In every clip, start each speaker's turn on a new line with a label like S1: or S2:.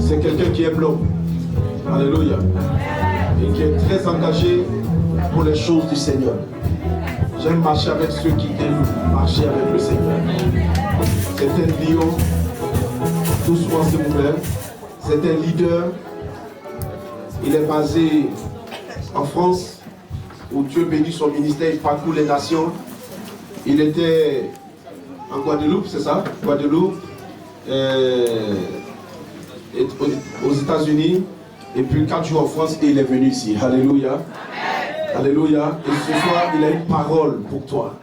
S1: C'est quelqu'un qui aime l'homme. Alléluia. Et qui est très engagé pour les choses du Seigneur. J'aime marcher avec ceux qui aiment marcher avec le Seigneur. C'est un lion, doucement s'il vous plaît. C'est un leader. Il est basé en France, où Dieu bénit son ministère, il parcourt les nations. Il était en Guadeloupe, c'est ça? Guadeloupe, aux États-Unis, et puis 4 jours en France, et il est venu ici. Alléluia. Alléluia. Et ce soir, il a une parole pour toi.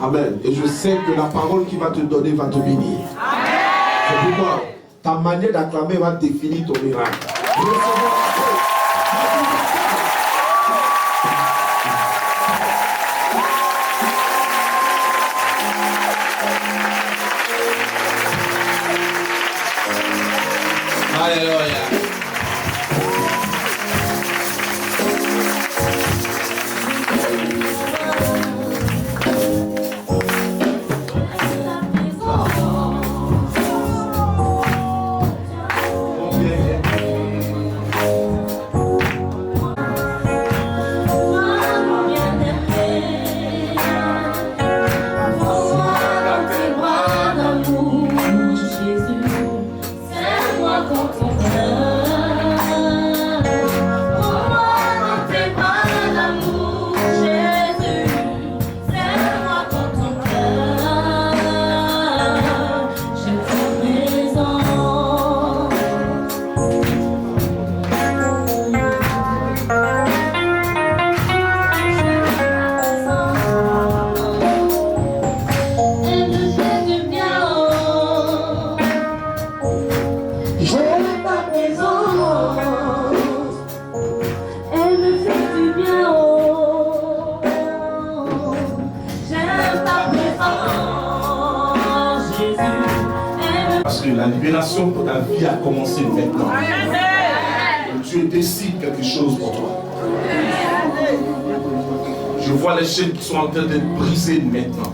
S1: Amen. Et je sais que la parole qu'il va te donner va te bénir. C'est pourquoi ta manière d'acclamer va définir ton miracle.
S2: Alléluia.
S3: La libération pour ta vie a commencé maintenant. Et Dieu décide quelque chose pour toi. Je vois les chaînes qui sont en train d'être brisées maintenant.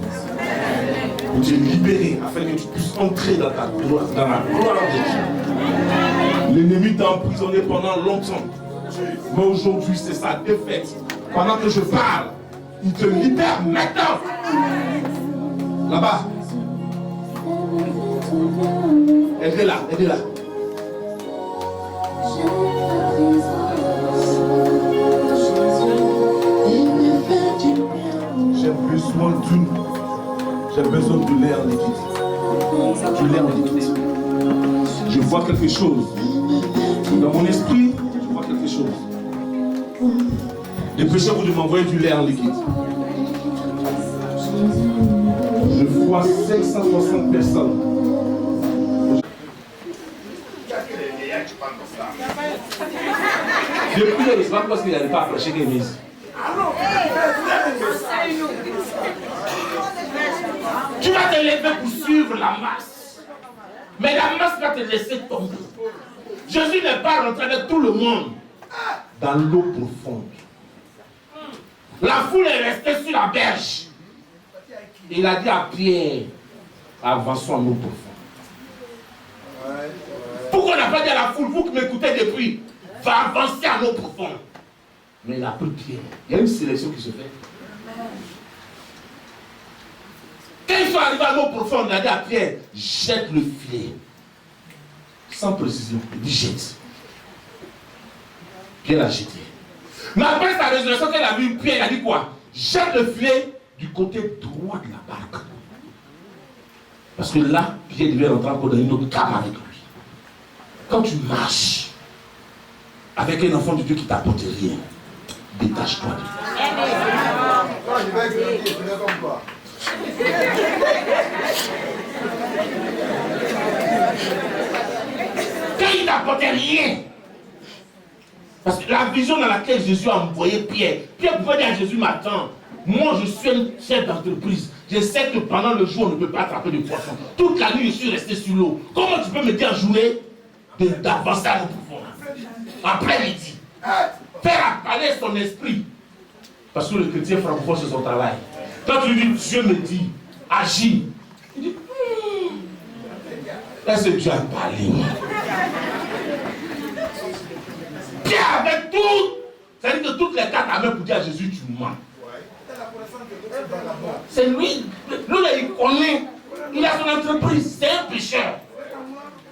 S3: Pour te libérer afin que tu puisses entrer dans ta gloire, dans la gloire de Dieu. L'ennemi t'a emprisonné pendant longtemps. Mais aujourd'hui, c'est sa défaite. Pendant que je parle, il te libère maintenant. Là-bas. Elle est là, elle est là. J'ai besoin de l'air liquide. Du lait en liquide. Je vois quelque chose. Dans mon esprit, je vois quelque chose. Les pécheurs vous de m'envoyer du lait en liquide. Je vois 560 personnes. Depuis le restaurant, parce qu'il n'arrive pas à prêcher l'église. Tu vas te lever pour suivre la masse. Mais la masse va te laisser tomber. Jésus n'est pas rentré avec tout le monde dans l'eau profonde. La foule est restée sur la berge. Il a dit à Pierre, avançons en eau profonde. Pourquoi on n'a pas dit à la foule, vous qui m'écoutez depuis, va avancer en eau profonde. Mais il a pris Pierre. Il y a une sélection qui se fait. Quand ils sont arrivés à l'eau profonde, il a dit à Pierre, jette le filet. Sans précision, il dit jette. Pierre l'a jeté. Mais après sa résurrection, quand il a vu Pierre, il a dit quoi? Jette le filet du côté droit de la barque. Parce que là, Pierre devait rentrer encore dans une autre cave avec lui. Quand tu marches avec un enfant de Dieu qui t'apporte rien, détache-toi de lui. Quand il t'apportait rien, parce que la vision dans laquelle Jésus a envoyé Pierre, Pierre pouvait dire à Jésus, m'attends, moi je suis un chef d'entreprise, je sais que pendant le jour on ne peut pas attraper de poissons. Toute la nuit je suis resté sur l'eau. Comment tu peux me dire en journée d'avancer à l'eau profonde? Après-midi, faire appeler son esprit. Parce que le chrétien francophone c'est son travail. Quand tu lui dis, Dieu me dit, agis, il dit, est-ce que Dieu a parlé? Pierre avec tout, c'est-à-dire que toutes les cartes à main pour dire à Jésus, tu mens. C'est lui, il connaît, il a son entreprise, c'est un pécheur.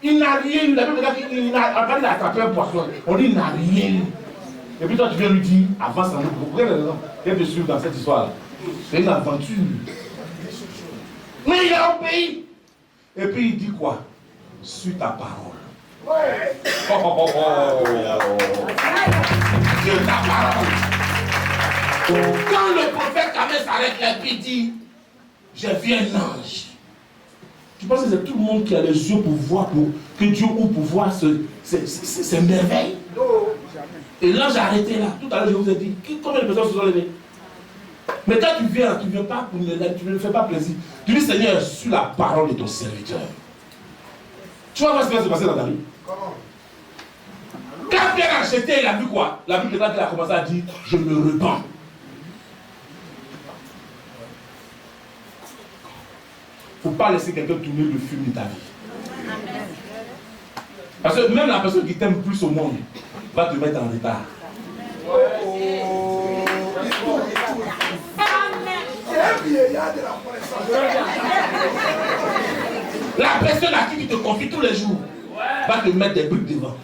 S3: Il n'a rien, la Bible dit qu'il a attrapé un poisson, on dit il n'a rien. Et puis toi tu viens lui dire, avance en nous. Pourquoi il est suivre dans cette histoire-là? C'est une aventure. Mais il a obéi. Et puis il dit quoi? Suis ta parole. Ouais. Suis ta parole. Quand le prophète Kamel s'arrête là, il dit, j'ai vu un ange. Tu penses que c'est tout le monde qui a les yeux pour voir que Dieu ouvre pour voir ces merveilles? Et l'ange a arrêté là. Tout à l'heure, je vous ai dit, combien de personnes se sont levées? Mais quand tu viens pas pour tu ne fais pas plaisir. Tu dis, Seigneur, suis la parole de ton serviteur. Tu vas voir ce qui va se passer dans ta vie. Quand Pierre a jeté, il a vu quoi? La Bible a commencé à dire, je me repens. Il ne faut pas laisser quelqu'un tourner le film de ta vie. Parce que même la personne qui t'aime plus au monde va te mettre en retard. La personne à qui tu te confies tous les jours va te mettre des briques devant.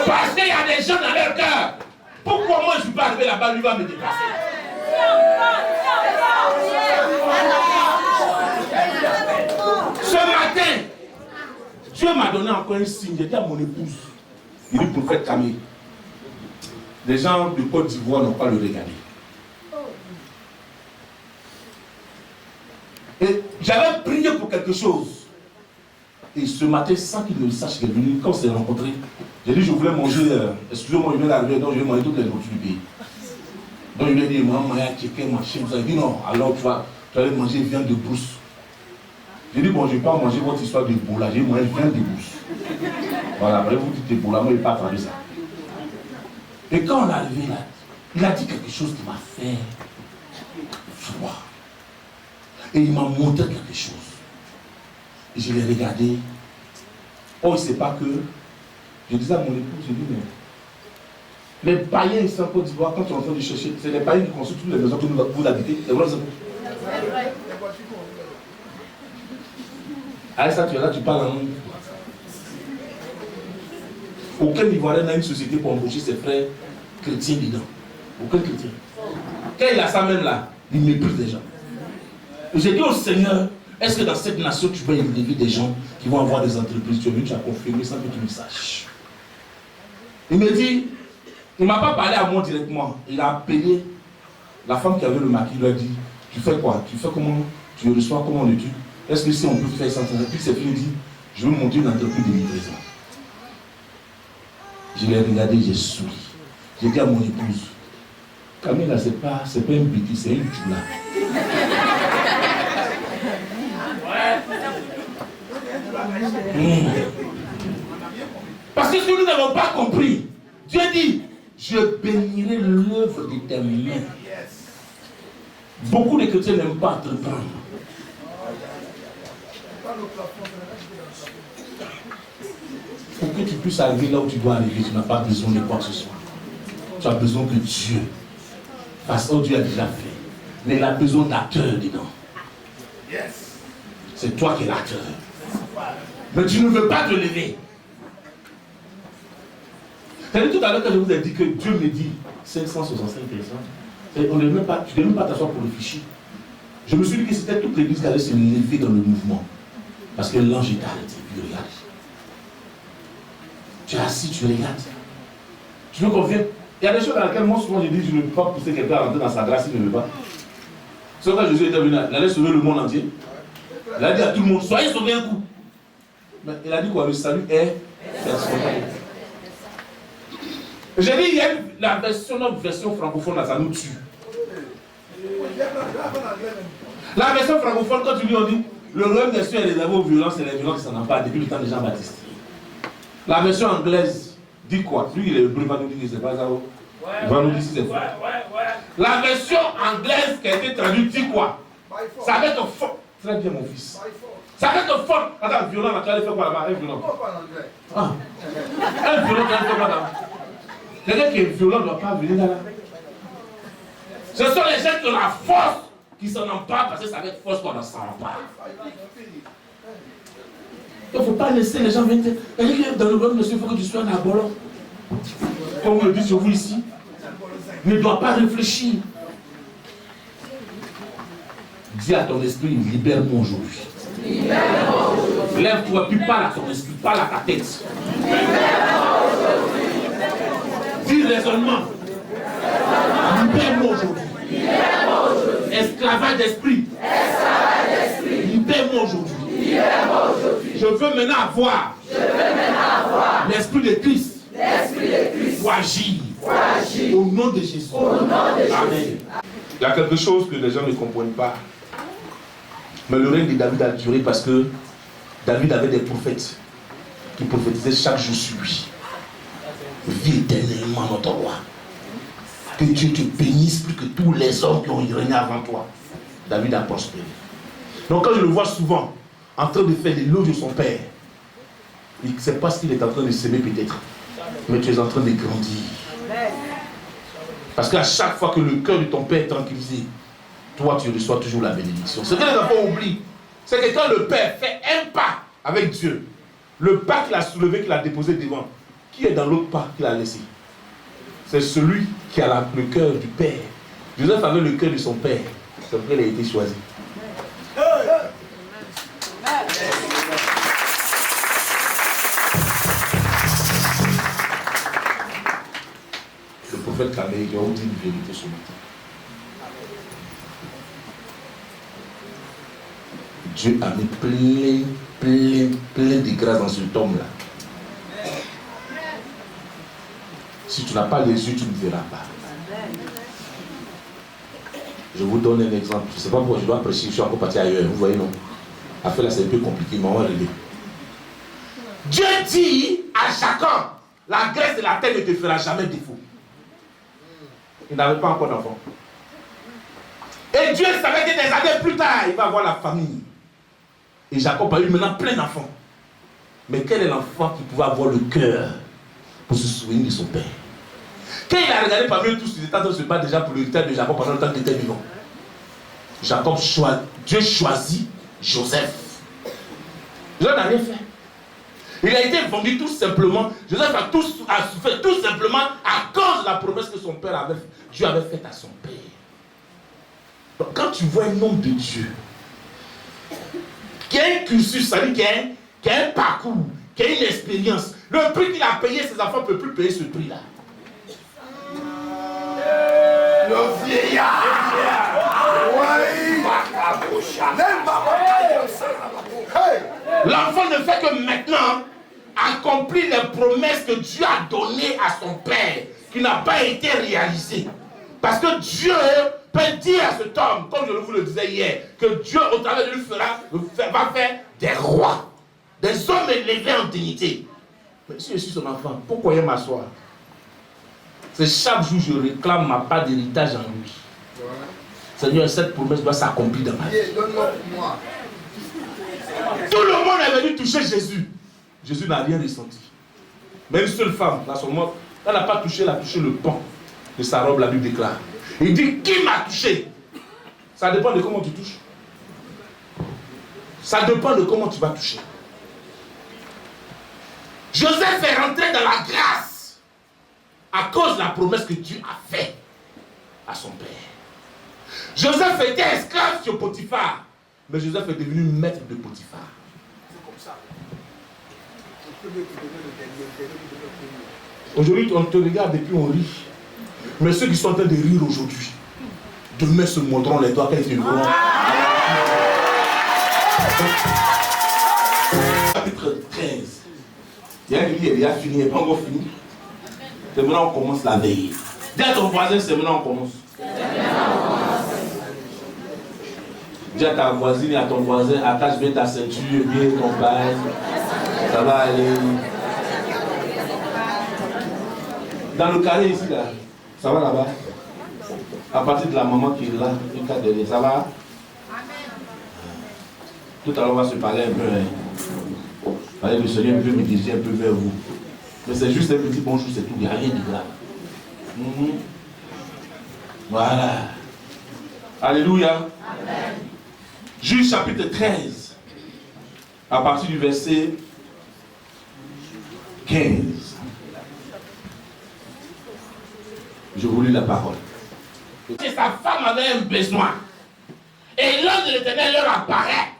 S3: Parce qu'il y a des gens dans leur cœur. Pourquoi moi je ne suis pas arrivé là-bas, lui va me dépasser? Ce matin, Dieu m'a donné encore un signe. J'ai dit à mon épouse, il dit prophète Camille, les gens de Côte d'Ivoire n'ont pas le regarder. Et j'avais prié pour quelque chose. Et ce matin, sans qu'il ne le sache, il est venu, quand on s'est rencontrés, j'ai dit je voulais manger, excusez-moi, je viens d'arriver, donc je vais manger toutes les nourritures du pays. Donc je lui ai dit, maman, il y a quelqu'un, machin, vous avez dit non, alors tu vas manger viande de brousse. J'ai dit, bon, je ne vais pas manger votre histoire de boula, j'ai mangé viande de brousse. Voilà, après vous dites boula, moi je ne vais pas attraper ça. Et quand on est arrivé là, il a dit quelque chose qui m'a fait froid. Et il m'a montré quelque chose. Et je l'ai regardé. Oh, il ne sait pas que. Je disais à mon épouse, je dis, mais les païens ici en Côte d'Ivoire, quand on est en train de chercher, c'est les païens qui construisent toutes les maisons que vous habitez. C'est vrai, c'est vrai. Avec ça, tu es là, tu parles en langue. Aucun Ivoirien n'a une société pour embaucher ses frères chrétiens dedans. Aucun chrétien. Quand il a ça même là, il méprise les gens. J'ai dit au Seigneur, est-ce que dans cette nation tu vas élever des gens qui vont avoir des entreprises? Tu as vu, tu as confirmé sans que tu le saches. Il me dit, Il ne m'a pas parlé à moi directement. Il a appelé la femme qui avait le maquis. Il lui a dit, tu fais quoi? Tu fais comment? Tu reçois comment le truc? Est-ce que si on peut faire ça? Et puis c'est fini, il dit, je veux monter une entreprise de livraison. Je l'ai regardé, j'ai souri. J'ai dit à mon épouse, Camille, là, c'est pas un petit, c'est une choula. Parce que ce que nous n'avons pas compris, Dieu dit, je bénirai l'œuvre de tes mains. Beaucoup de chrétiens n'aiment pas entreprendre. Pour que tu puisses arriver là où tu dois arriver, tu n'as pas besoin de quoi que ce soit. Tu as besoin que Dieu fasse ce que Dieu a déjà fait. Mais il a besoin d'acteurs dedans. C'est toi qui es l'acteur. Mais tu ne veux pas te lever. C'est-à-dire tout à l'heure quand je vous ai dit que Dieu me dit 565 personnes, tu ne devais même pas t'asseoir pour réfléchir. Je me suis dit que c'était toute l'église qui allait se lever dans le mouvement. Parce que l'ange est arrêté, il regarde. Tu es assis, tu regardes. Tu veux qu'on vienne. Il y a des choses dans lesquelles moi souvent je dis je ne peux pas pousser quelqu'un à rentrer dans sa grâce s'il ne veut pas. C'est quand Jésus était venu, il allait sauver le monde entier. Il a dit à tout le monde, soyez sauvés un coup. Mais il a dit quoi? Le salut est personnel. J'ai dit, il y a notre version francophone, là, ça nous tue. La version francophone, quand tu dis, on dit, le royaume des cieux est réservé aux violences et les violences qui s'en emparent depuis le temps de Jean-Baptiste. La version anglaise dit quoi? Lui, il est hébreu, il va nous dire que c'est pas ça. Il va nous dire si c'est faux. La version anglaise qui a été traduite dit quoi? Ça va être fort. Très bien, mon fils. Ça va être fort. Attends, violent, là, tu allais faire quoi là-bas? Un violent. Ah. Un violent, tu allais faire quoi là-bas? Quelqu'un qui est violent ne doit pas venir là. Ce sont les gens qui ont la force qui s'en emparent parce que ça va être force qu'on s'en empare. Il ne faut pas laisser les gens venir. Dans le royaume de Dieu, il faut que tu sois un abolon. Comme vous le dites sur vous ici. Ne dois pas réfléchir. Dis à ton esprit, libère-moi aujourd'hui. Lève-toi, puis parle à ton esprit, parle à ta tête. Dis raisonnement. Libère-moi aujourd'hui. Esclavage d'esprit. Libère-moi aujourd'hui. Je veux maintenant avoir l'esprit de Christ pour agir. Au nom de Jésus. Amen. Il y a quelque chose que les gens ne comprennent pas. Mais le règne de David a duré parce que David avait des prophètes qui prophétisaient chaque jour sur lui. Vis éternellement notre roi. Que Dieu te bénisse plus que tous les hommes qui ont régné avant toi. David a prospéré. Donc quand je le vois souvent en train de faire l'éloge de son père, c'est parce qu'il est en train de s'aimer peut-être. Mais tu es en train de grandir. Parce qu'à chaque fois que le cœur de ton père est tranquillisé, toi tu reçois toujours la bénédiction. Ce que les enfants oublient, c'est que quand le père fait un pas avec Dieu, le pas qu'il a soulevé, qu'il a déposé devant, qui est dans l'autre pas qu'il a laissé? C'est celui qui a le cœur du père. Joseph avait le cœur de son père. C'est pour qu'il a été choisi. Le prophète Camille, je vais vous dire une vérité ce matin. Dieu a mis plein de grâce dans cet homme-là. Si tu n'as pas les yeux, tu ne verras pas. Je vous donne un exemple. Je ne sais pas pourquoi je dois prêcher, je suis encore parti ailleurs. Vous voyez, non? Affaire là, c'est un peu compliqué, mais on va régler. Dieu dit à Jacob, la graisse de la terre ne te fera jamais défaut. Il n'avait pas encore d'enfant. Et Dieu savait que des années plus tard, il va avoir la famille. Et Jacob a eu maintenant plein d'enfants. Mais quel est l'enfant qui pouvait avoir le cœur pour se souvenir de son père? Quand il a regardé parmi eux tous, ils étaient en train de se battre déjà pour le terre de Jacob pendant le temps qu'il était vivant. Dieu choisit Joseph. Joseph n'a rien fait. Il a été vendu tout simplement. Joseph a souffert tout simplement à cause de la promesse que son père Dieu avait faite à son père. Donc quand tu vois un homme de Dieu qui a un cursus, ça veut dire qui a un parcours, qui a une expérience, le prix qu'il a payé, ses enfants ne peuvent plus payer ce prix-là.
S2: Le vieillard.
S3: L'enfant ne fait que maintenant accomplir les promesses que Dieu a données à son père, qui n'a pas été réalisées. Parce que Dieu peut dire à cet homme, comme je vous le disais hier, que Dieu au travers de lui va faire des rois, des hommes élevés en dignité. Mais si je suis son enfant, pourquoi il m'asseoir? C'est chaque jour je réclame ma part d'héritage en lui. Seigneur, cette promesse doit s'accomplir dans ma vie. Tout le monde est venu toucher Jésus. Jésus n'a rien ressenti. Mais une seule femme, là seulement, elle n'a pas touché, elle a touché le pan de sa robe, la Bible déclare. Il dit, qui m'a touché? Ça dépend de comment tu touches. Ça dépend de comment tu vas toucher. Joseph est rentré dans la grâce à cause de la promesse que Dieu a faite à son père. Joseph était esclave sur Potiphar, mais Joseph est devenu maître de Potiphar. C'est comme ça. Aujourd'hui, on te regarde et puis on rit. Mais ceux qui sont en train de rire aujourd'hui, demain se mordront les doigts quand ils te verront. Chapitre 13. Il y a un livre, il a fini, il n'est pas encore fini. C'est maintenant qu'on commence la veille. Dis à ton voisin, c'est maintenant qu'on commence. Dis à ta voisine et à ton voisin, attache bien ta ceinture, bien ton bail. Ça va aller. Dans le carré ici, là, ça va là-bas. À partir de la maman qui est là, une carte de ça va. Tout à l'heure, on va se parler un peu. Allez, le Seigneur veut me diriger un peu vers vous. Mais c'est juste un petit bonjour, c'est tout. Il n'y a rien de grave. Voilà. Alléluia. Amen. Juge chapitre 13. À partir du verset 15. Je vous lis la parole. Et sa femme avait un besoin. Et l'ange de l'Éternel leur apparaît.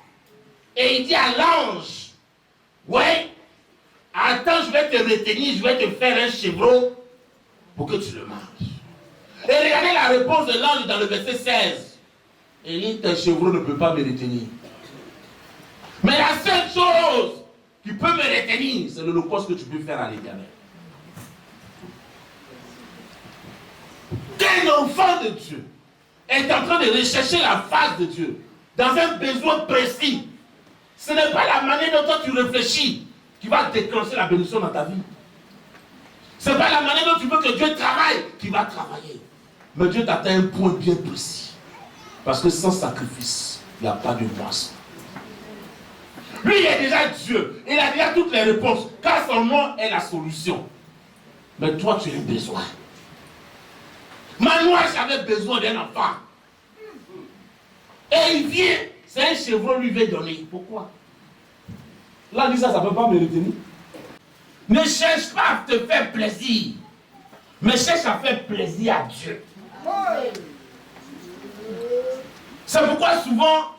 S3: Et il dit à l'ange, ouais, attends, je vais te retenir, je vais te faire un chevreau pour que tu le manges. Et regardez la réponse de l'ange dans le verset 16. Et il dit, tes chevreaux ne peuvent pas me retenir. Mais la seule chose qui peut me retenir, c'est l'holocauste que tu peux faire à l'Éternel. Qu'un enfant de Dieu est en train de rechercher la face de Dieu dans un besoin précis, ce n'est pas la manière dont toi tu réfléchis qui va déclencher la bénédiction dans ta vie. Ce n'est pas la manière dont tu veux que Dieu travaille qui va travailler. Mais Dieu t'atteint un point bien précis. Parce que sans sacrifice, il n'y a pas de poisson. Lui, il est déjà Dieu. Il a déjà toutes les réponses. Car son nom est la solution. Mais toi, tu as besoin. Manoach avait besoin d'un enfant. Et il vient. C'est un chevreau lui veut donner. Pourquoi? Là, dit ça, ça ne peut pas me retenir. Ne cherche pas à te faire plaisir. Mais cherche à faire plaisir à Dieu. C'est pourquoi souvent,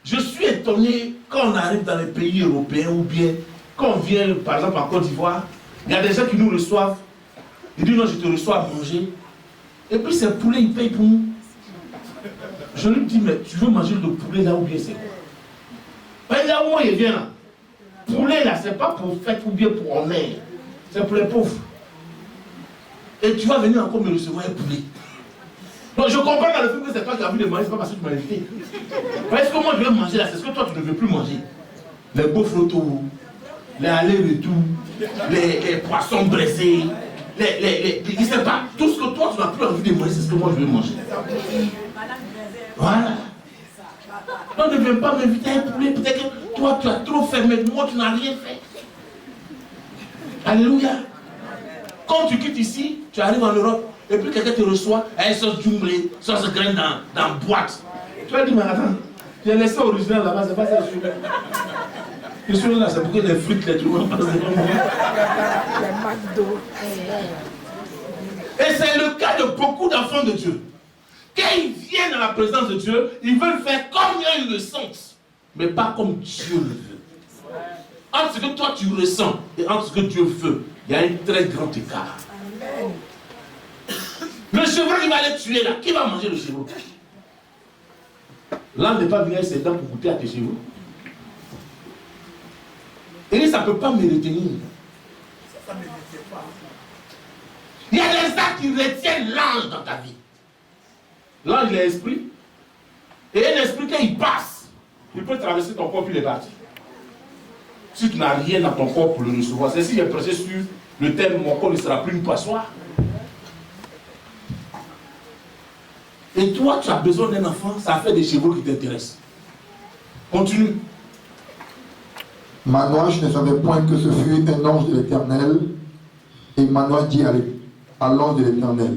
S3: je suis étonné quand on arrive dans les pays européens ou bien quand on vient, par exemple, en Côte d'Ivoire, il y a des gens qui nous reçoivent. Ils disent non, je te reçois à manger. Et puis c'est poulet, il paye pour nous. Je lui dis, mais tu veux manger le poulet là ou bien c'est quoi? Là où moi il vient là. Poulet là, c'est pas pour fête ou bien pour honneur. C'est pour les pauvres. Et tu vas venir encore me recevoir un poulet. Donc je comprends dans le film que c'est toi qui as envie de manger, c'est pas parce que tu m'as invité. Parce que moi je vais manger là, c'est ce que toi tu ne veux plus manger. Les beaux flottos, les allers-retours, les poissons braisés, je sais pas, tout ce que toi tu n'as plus envie de manger, c'est ce que moi je veux manger. Voilà. On ne veut pas m'inviter à un poulet, peut-être que toi tu as trop fait, mais moi tu n'as rien fait. Alléluia. Quand tu quittes ici, tu arrives en Europe, et puis quelqu'un te reçoit à une sauce jumblée, sauce graine dans boîte. Tu vas dire, mais attends, j'ai laissé original là-bas, c'est pas ça le sucre. Le sucre là, c'est pour que les frites, les trucs, et c'est le cas de beaucoup d'enfants de Dieu. Quand ils viennent dans la présence de Dieu, ils veulent faire comme ils le sentent, mais pas comme Dieu le veut. Entre ce que toi tu ressens et entre ce que Dieu veut, il y a un très grand écart. Ne chevreau qui va aller tuer là, qui va manger le chevreau? L'âne n'est pas venu avec ses dents pour goûter à tes chevaux. Et ça ne peut pas me retenir. Ça ne me retient pas. Il y a des actes qui retiennent l'ange dans ta vie. L'ange, il est esprit. Et un esprit, quand il passe, il peut traverser ton corps puis il est parti. Si tu n'as rien dans ton corps pour le recevoir, c'est si j'ai prêché sur le thème, mon corps ne sera plus une passoire. Et toi, tu as besoin d'un enfant, ça fait des chevaux qui t'intéressent. Continue.
S2: Manoach ne savait point que ce fut un ange de l'Éternel. Et Manoach dit à l'ange de l'Éternel,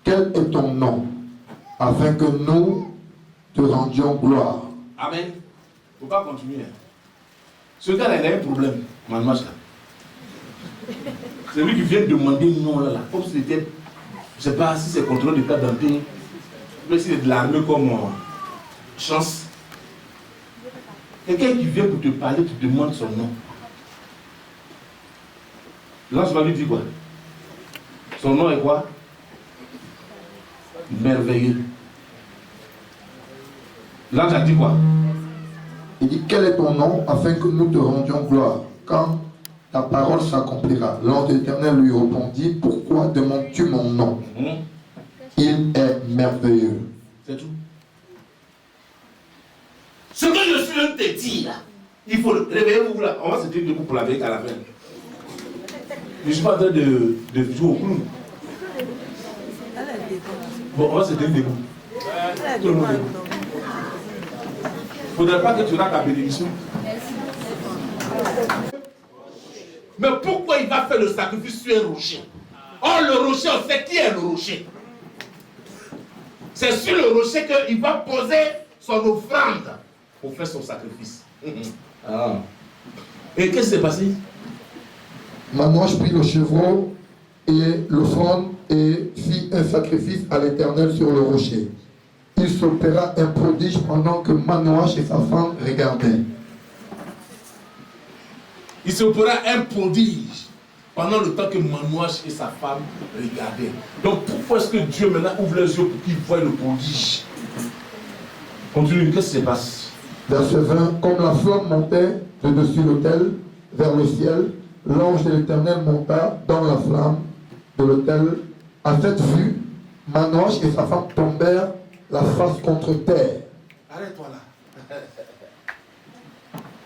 S2: quel est ton nom, afin que nous te rendions gloire.
S3: Amen. Il ne faut pas continuer. Ce gars-là, il a un problème. Manoach là. C'est lui qui vient demander non là, comme si c'était, je ne sais pas si c'est contrôle de carte d'identité, mais si c'est de l'armée comme chance. Quelqu'un qui vient pour te parler, tu demandes son nom. L'ange va lui dire quoi? Son nom est quoi? Merveilleux. L'ange a dit quoi?
S2: Il dit, quel est ton nom, afin que nous te rendions gloire, quand ta parole s'accomplira. L'ange de l'Éternel lui répondit, pourquoi demandes-tu mon nom? Il est merveilleux.
S3: C'est tout. Ce que je suis en train de te dire là, il faut réveillez-vous là. On va se tenir debout pour la vérité à la fin. Je ne suis pas en train de jouer au clown. Bon, on va se tenir debout. Tout le monde debout. Il ne faudrait pas que tu rates ta bénédiction. Mais pourquoi il va faire le sacrifice sur un rocher? Or, le rocher, on sait qui est le rocher. C'est sur le rocher qu'il va poser son offrande pour faire son sacrifice. Ah. Et qu'est-ce qui s'est passé?
S2: Manoach prit le chevreau et l'offrande et fit un sacrifice à l'Éternel sur le rocher. Il s'opéra un prodige pendant que Manoach et sa femme regardaient.
S3: Il s'opéra un prodige pendant le temps que Manoach et sa femme regardaient. Donc pourquoi est-ce que Dieu maintenant ouvre les yeux pour qu'ils voient le prodige? Continue, qu'est-ce qui se passe?
S2: Verset 20, comme la flamme montait de dessus l'autel vers le ciel, l'ange de l'Éternel monta dans la flamme de l'autel. À cette vue, Manoach et sa femme tombèrent la face contre terre.
S3: Arrête-toi là.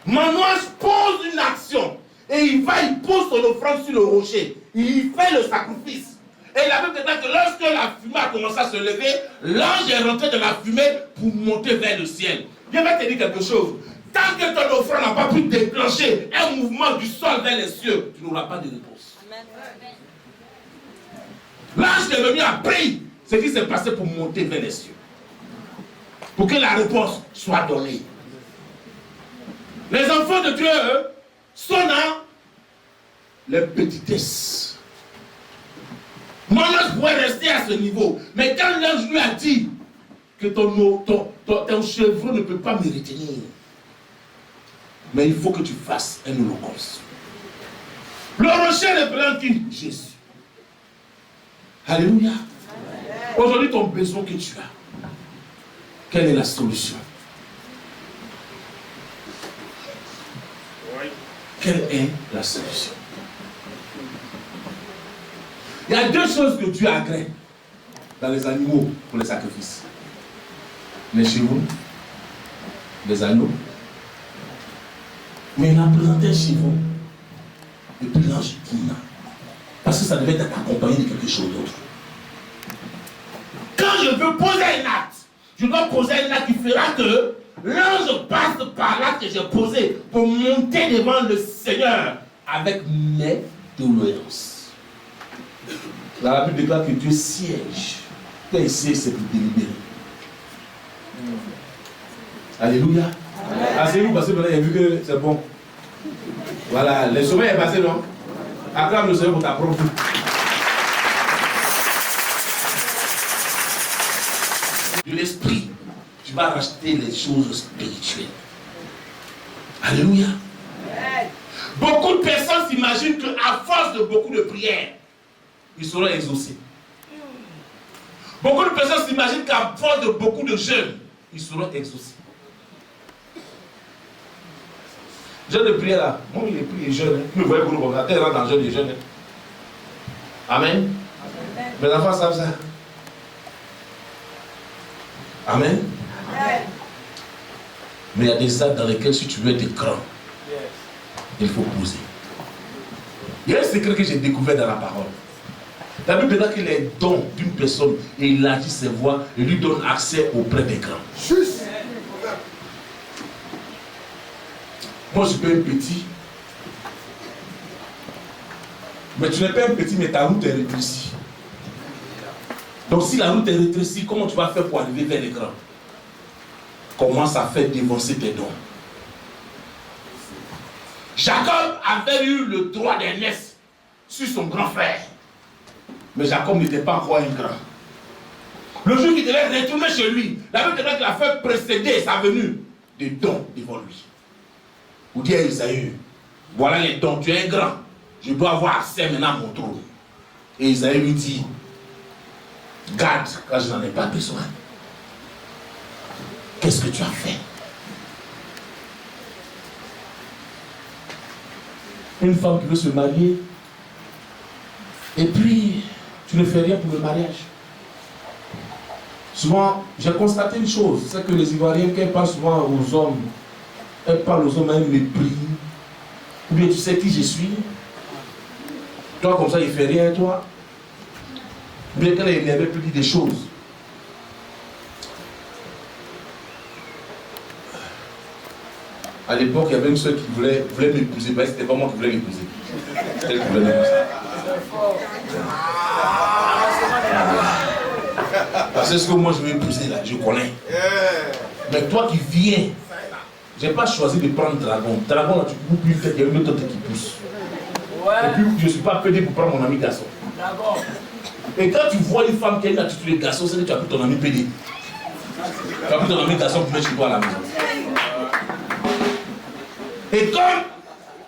S3: Manoach pose une action et il pose son offrande sur le rocher. Il fait le sacrifice. Et la Bible déclare que lorsque la fumée a commencé à se lever, l'ange est rentré dans la fumée pour monter vers le ciel. Je vais te dire quelque chose. Tant que ton offrande n'a pas pu déclencher un mouvement du sol vers les cieux, tu n'auras pas de réponse. L'ange qui est venu a pris ce qui s'est passé pour monter vers les cieux. Pour que la réponse soit donnée. Les enfants de Dieu sont dans les petitesses. Manoach pourrait rester à ce niveau. Mais quand l'ange lui a dit que ton chevreau ne peut pas me retenir, mais il faut que tu fasses un holocauste. Le rocher représente qui? Jésus. Alléluia. Aujourd'hui, ton besoin que tu as, quelle est la solution? Quelle est la solution? Il y a deux choses que Dieu agrée dans les animaux pour les sacrifices. Les chevaux, les agneaux. Mais il a présenté un chevaux et puis l'ange Kina. Parce que ça devait être accompagné de quelque chose d'autre. Quand je veux poser un acte, je dois poser un acte qui fera que l'ange passe par l'acte que j'ai posé pour monter devant le Seigneur avec mes doléances. La Bible déclare que Dieu siège. Quand il siège, c'est pour délibérer. Alléluia. Asseyez-vous parce que maintenant il a vu que c'est bon. Voilà, le sommeil est passé, non? Acclame le Seigneur pour ta propre vie. De l'esprit, tu vas racheter les choses spirituelles. Alléluia. Beaucoup de personnes s'imaginent qu'à force de beaucoup de prières, ils seront exaucés. Beaucoup de personnes s'imaginent qu'à force de beaucoup de jeûnes, ils seront exaucés. Jeûne de prière là, moi il est prié jeûne. Vous me voyez gros, la terre rentre dans le jeûne et jeûne. Amen. Mes enfants savent ça. Amen. Mais il y a des actes dans lesquels si tu veux être grand, il faut poser. Il y a un secret que j'ai découvert dans la parole. La Bible dit qu'il est don d'une personne et il agit ses voix et lui donne accès auprès des grands. Juste. Moi je suis pas un petit. Mais tu n'es pas un petit, mais ta route est rétrécie. Donc si la route est rétrécie, comment tu vas faire pour arriver vers les grands? Commence à faire dévancer tes dons. Jacob avait eu le droit d'aînesse sur son grand frère. Mais Jacob n'était pas encore un grand. Le jour qu'il devait retourner chez lui, la Bible dit qu'il a fait précéder sa venue des dons devant lui. Vous dites à Isaïe, voilà les dons, tu es un grand. Je dois avoir accès maintenant à mon trône. Et Isaïe lui dit, garde quand je n'en ai pas besoin. Qu'est-ce que tu as fait? Une femme qui veut se marier, et puis tu ne fais rien pour le mariage. Souvent, j'ai constaté une chose, c'est que les Ivoiriens, quand elles parlent souvent aux hommes, elles parlent aux hommes à un mépris. Ou bien tu sais qui je suis? Toi comme ça, il ne fait rien, toi. Ou bien quand elle est énervée, elle peut dire des choses. À l'époque, il y avait une soeur qui voulait m'épouser. Ben, c'était pas moi qui voulais l'épouser. C'était elle qui voulait m'épouser. Parce que ce que moi je vais épouser là, je connais. Mais toi qui viens, j'ai pas choisi de prendre dragon. Dragon là, tu coupes plus tête, il y a une autre tête qui pousse. Et puis je ne suis pas pédé pour prendre mon ami garçon. Et quand tu vois une femme qui a une attitude de garçon, c'est que tu as pris ton ami pédé. Tu as pris ton ami garçon pour mettre chez toi à la maison. Et comme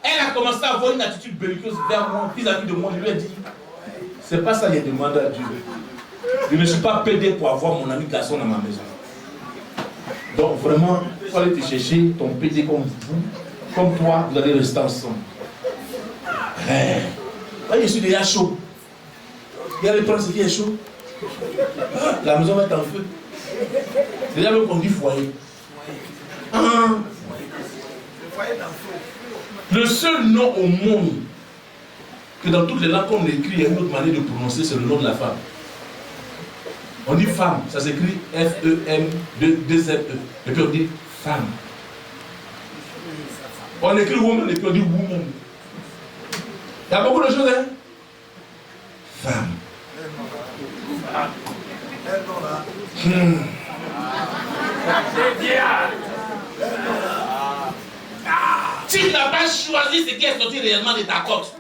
S3: elle a commencé à avoir une attitude belliqueuse vers moi, vis-à-vis de moi, je lui ai dit, c'est pas ça qu'il a demandé à Dieu. Je ne suis pas pédé pour avoir mon ami garçon dans ma maison. Donc vraiment, il faut aller te chercher ton pédé comme vous, comme toi, vous allez rester ensemble. Je suis déjà chaud. Il y a le prince qui est chaud. La maison va être en feu. C'est déjà même qu'on dit foyer. Le seul nom au monde que dans toutes les langues qu'on écrit, il y a une autre manière de prononcer, c'est le nom de la femme. On dit femme, ça s'écrit F-E-M, 2-Z-E. Et puis on dit femme. On écrit woman et puis on dit woman. Il y a beaucoup de choses, hein? Femme. Si tu n'as pas choisi ce qui est sorti réellement de ta côte,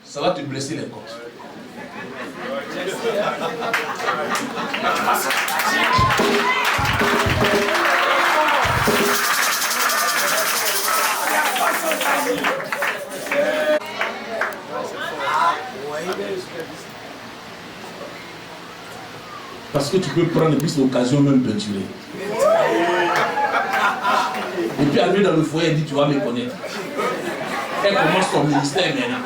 S3: ça va te blesser les côtes. Parce que tu peux prendre plus l'occasion même peinturer. Et puis arriver dans le foyer, elle dit tu vas me connaître. Elle commence son ministère maintenant.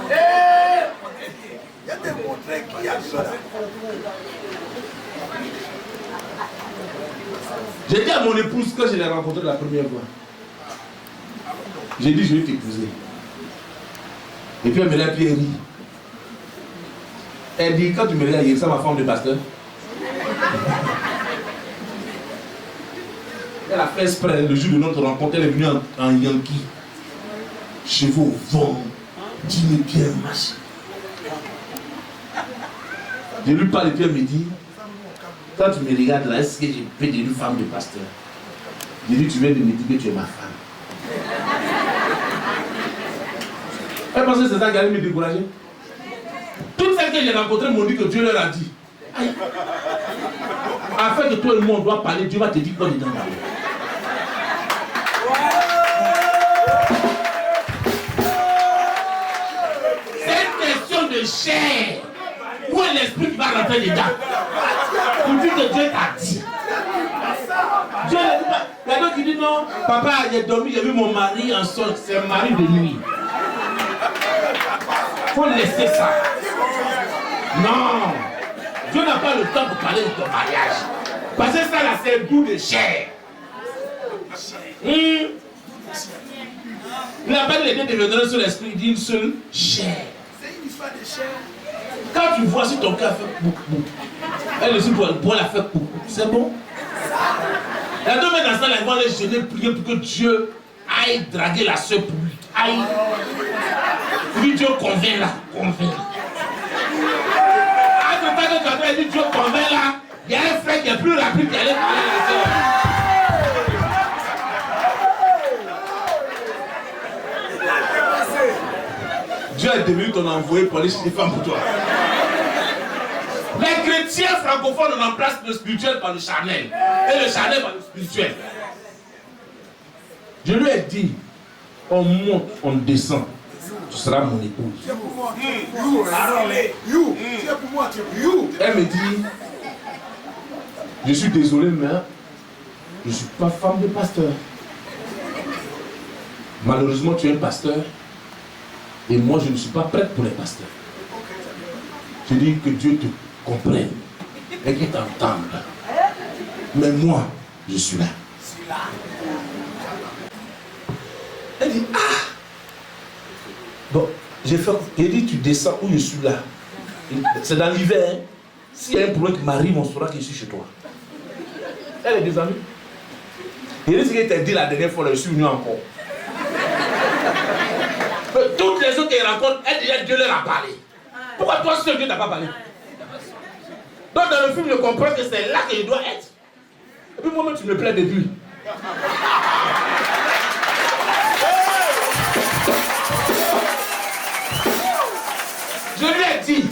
S3: J'ai dit à mon épouse quand je l'ai rencontrée la première fois. J'ai dit je vais t'épouser. Et puis elle me l'a puis elle rit. Elle dit quand tu me regardes, c'est ma femme de pasteur. Elle a fait exprès, le jour de notre rencontre, elle est venue en Yankee. Cheveux au vent, dîner bien machin. Je lui parle et puis elle me dit, quand tu me regardes là, est-ce que je peux devenir une femme de pasteur? Je lui dis, tu viens de me dire que tu es ma femme. Elle pensait que c'est ça qui allait me décourager. Toutes celles que j'ai rencontrées m'ont dit que Dieu leur a dit. Aïe. Afin que toi et moi on doit parler, Dieu va te dire quoi dedans. C'est une question de chair. Où est l'esprit qui va rentrer dedans? Pour dire que Dieu t'a dit. Dieu ne dit pas. Il y a d'autres qui disent non, papa, j'ai dormi, j'ai vu mon mari en sol. C'est un mari de nuit. Il faut laisser ça. Non. Dieu n'a pas le temps pour parler de ton mariage. Parce que ça là, c'est un bout de chair. Il n'a pas dit les deux deviendront sur l'esprit d'une seule chair.
S4: C'est une histoire de chair.
S3: Quand tu vois si ton cœur fait beaucoup, elle aussi pour la faire beaucoup, c'est bon. Les deux mets dans ça, ils vont aller jeûner, prier pour que Dieu aille draguer la soeur pour lui. Aïe. Lui, Dieu convainc là, convainc. Entre temps que tu as dit Dieu convainc là, il y a un frère qui est plus rapide qui allait parler à la soeur. Dieu est devenu ton envoyé pour aller chez les femmes pour toi. Les chrétiens francophones, on remplace le spirituel par le charnel. Et le charnel par le spirituel. Je lui ai dit, on monte, on descend. Tu seras mon épouse.
S4: Tu es pour moi. Tu es pour moi.
S3: Elle me dit, je suis désolé, mais je ne suis pas femme de pasteur. Malheureusement, tu es un pasteur. Et moi, je ne suis pas prête pour les pasteurs. Je dis que Dieu te comprenne et qu'il t'entende. Mais moi, je suis là. Elle dit, ah! Bon, j'ai dit, tu descends où je suis là. C'est dans l'hiver. Hein? S'il y a un problème qui m'arrive, on saura que je suis chez toi. Elle est des amis. Il dit ce qu'elle t'a dit la dernière fois, là, je suis venu encore. Mais toutes les autres qu'elle rencontre, elle dit, Dieu leur a parlé. Pourquoi toi seul Dieu t'a pas parlé? Donc dans le film, je comprends que c'est là que je dois être. Et puis moi-même, tu me plais depuis. Je lui ai dit,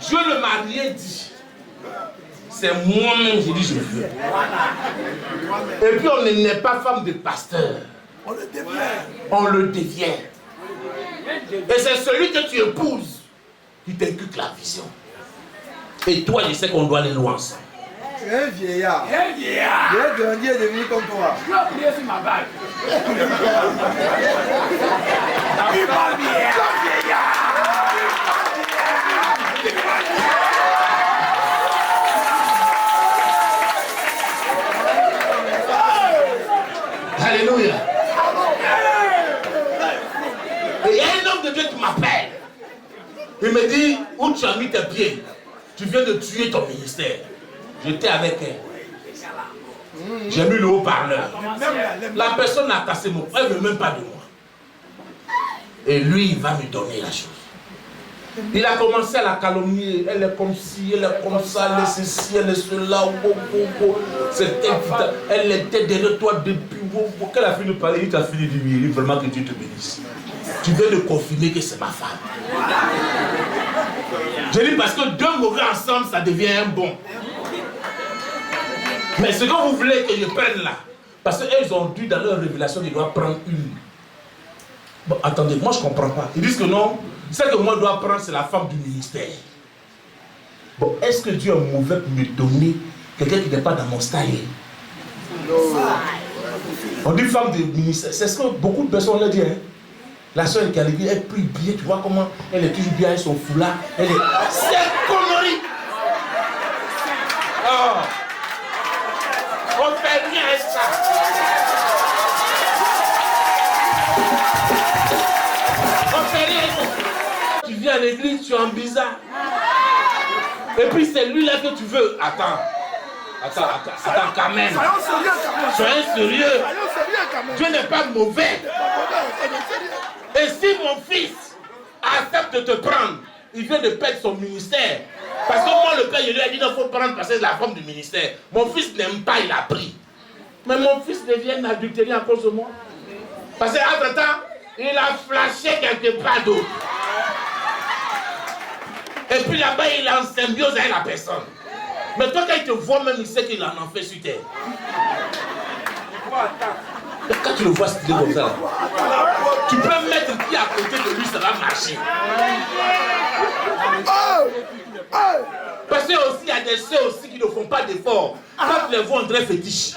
S3: Dieu le marié dit, c'est moi-même, j'ai dit, je veux. Et puis on n'est pas femme de pasteur.
S4: On le devient.
S3: On le devient. Et c'est celui que tu épouses qui t'inculque la vision. Et toi, je sais qu'on doit aller loin ensemble.
S4: Tu es un vieillard. Il est grandi et devenu comme toi.
S5: Tu as prié sur ma bague.
S3: Alléluia. Et il y a un homme de Dieu qui m'appelle. Il me dit, où tu as mis tes pieds? Tu viens de tuer ton ministère. J'étais avec elle. J'ai mis le haut-parleur. La personne a cassé mon... Elle ne veut même pas de moi. Et lui, il va me donner la chose. Il a commencé à la calomnier. Elle est comme ci, elle est comme ça, elle est ceci, elle est cela. Elle était derrière toi depuis... Quand elle a fini de parler, il t'a fini de dire vraiment que Dieu te bénisse. Tu viens de confirmer que c'est ma femme. Je dis parce que deux mauvais ensemble, ça devient un bon. Mais ce que vous voulez que je prenne là, parce qu'elles ont dû dans leur révélation, ils doivent prendre une. Bon, attendez, moi je ne comprends pas. Ils disent que non, celle que moi je dois prendre, c'est la femme du ministère. Bon, est-ce que Dieu est mauvais pour me donner quelqu'un qui n'est pas dans mon style? On dit femme du ministère, c'est ce que beaucoup de personnes le disent. Hein? La soeur qui a l'église, elle prie bien, tu vois comment elle est toujours bien avec son foulard. Elle est... C'est connerie! Oh. On fait rien avec ça. On fait rien avec ça. Tu viens à l'église, tu es en bizarre. Et puis c'est lui là que tu veux. Attends quand même. Soyons sérieux. Dieu n'est pas mauvais. Et si mon fils accepte de te prendre, il vient de perdre son ministère. Parce que moi, le père, je lui ai dit non, il faut prendre parce que c'est la femme du ministère. Mon fils n'aime pas, il a pris. Mais mon fils devient adultéré à cause de moi. Parce qu'entre-temps, il a flashé quelque part d'autre. Et puis là-bas, il est en symbiose avec la personne. Mais toi, quand il te voit même, il sait qu'il en fait sur terre. Quand tu le vois stylé comme ça, tu peux mettre qui à côté de lui, ça va marcher. Parce qu'il y a des soeurs aussi qui ne font pas d'efforts. Quand tu les vois, on dirait fétiche.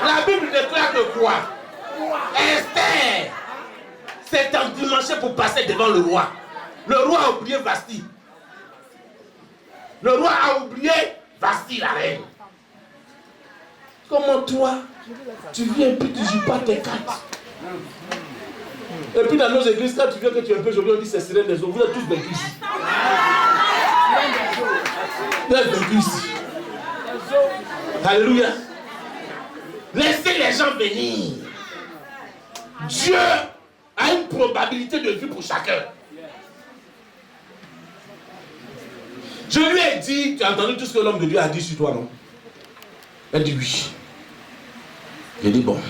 S3: La Bible déclare que quoi? Esther s'est endimanchée pour passer devant le roi. Le roi a oublié Vasti. Le roi a oublié Vasti, la reine. Comment toi, tu viens et puis tu ne joues pas tes cartes? Et puis dans nos églises, quand tu viens que tu es un peu joli, on dit c'est sirène des eaux. Vous êtes tous vaincus ici. Vous êtes vaincus ici. Alléluia. Laissez les gens venir. Dieu a une probabilité de vie pour chacun. Je lui ai dit, tu as entendu tout ce que l'homme de Dieu a dit sur toi, non? Elle dit oui. J'ai dit bon.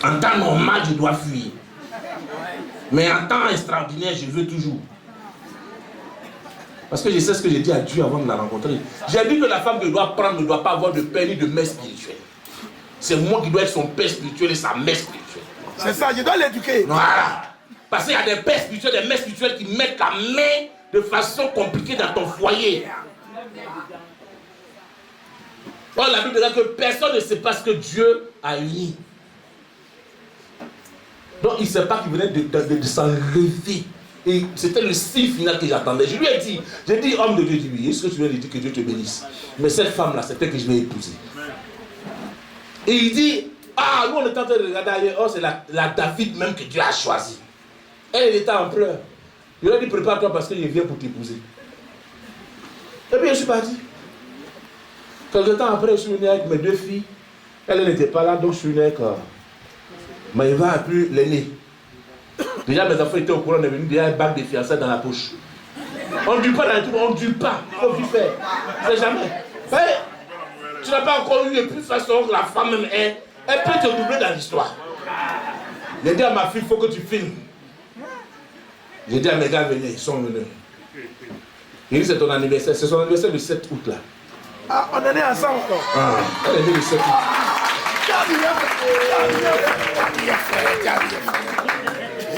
S3: En temps normal, je dois fuir. Mais en temps extraordinaire, je veux toujours. Parce que je sais ce que j'ai dit à Dieu avant de la rencontrer. J'ai dit que la femme que je dois prendre ne doit pas avoir de père ni de mère spirituelle. C'est moi qui dois être son père spirituel et sa mère spirituelle.
S4: C'est ça, je dois l'éduquer.
S3: Voilà. Parce qu'il y a des pères spirituels, des mères spirituelles qui mettent la main de façon compliquée dans ton foyer. Or, la Bible dit que personne ne sait pas ce que Dieu a uni. Donc, il ne sait pas qu'il venait de s'enlever. Et c'était le signe final que j'attendais. Je lui ai dit, j'ai dit, homme de Dieu, dit oui, est-ce que tu viens de dire que Dieu te bénisse? Mais cette femme-là, c'est elle que je vais épouser. Et il dit, ah, nous on est en train de regarder ailleurs, oh, c'est la David même que Dieu a choisi. Elle était en pleurs. Il lui a dit, prépare-toi parce qu'il vient pour t'épouser. Et puis je suis parti. Quelque temps après, je suis venu avec mes deux filles. Elle n'était pas là, donc je suis venu avec Maïva a pu l'aîné. Déjà mes enfants étaient au courant, on est venu déjà un bac de fiançailles dans la poche. On ne dure pas dans les trucs, on ne dure pas. Il faut vite faire. C'est jamais. Ouais. Tu n'as pas encore eu de plus façon que la femme même est. Elle peut te doubler dans l'histoire. J'ai dit à ma fille, il faut que tu filmes. J'ai dit à mes gars, venez, ils sont venus. Il dit, c'est ton anniversaire. C'est son anniversaire le 7 août là.
S4: Ah, on en est ensemble.
S3: Ah, elle est née le 7 août.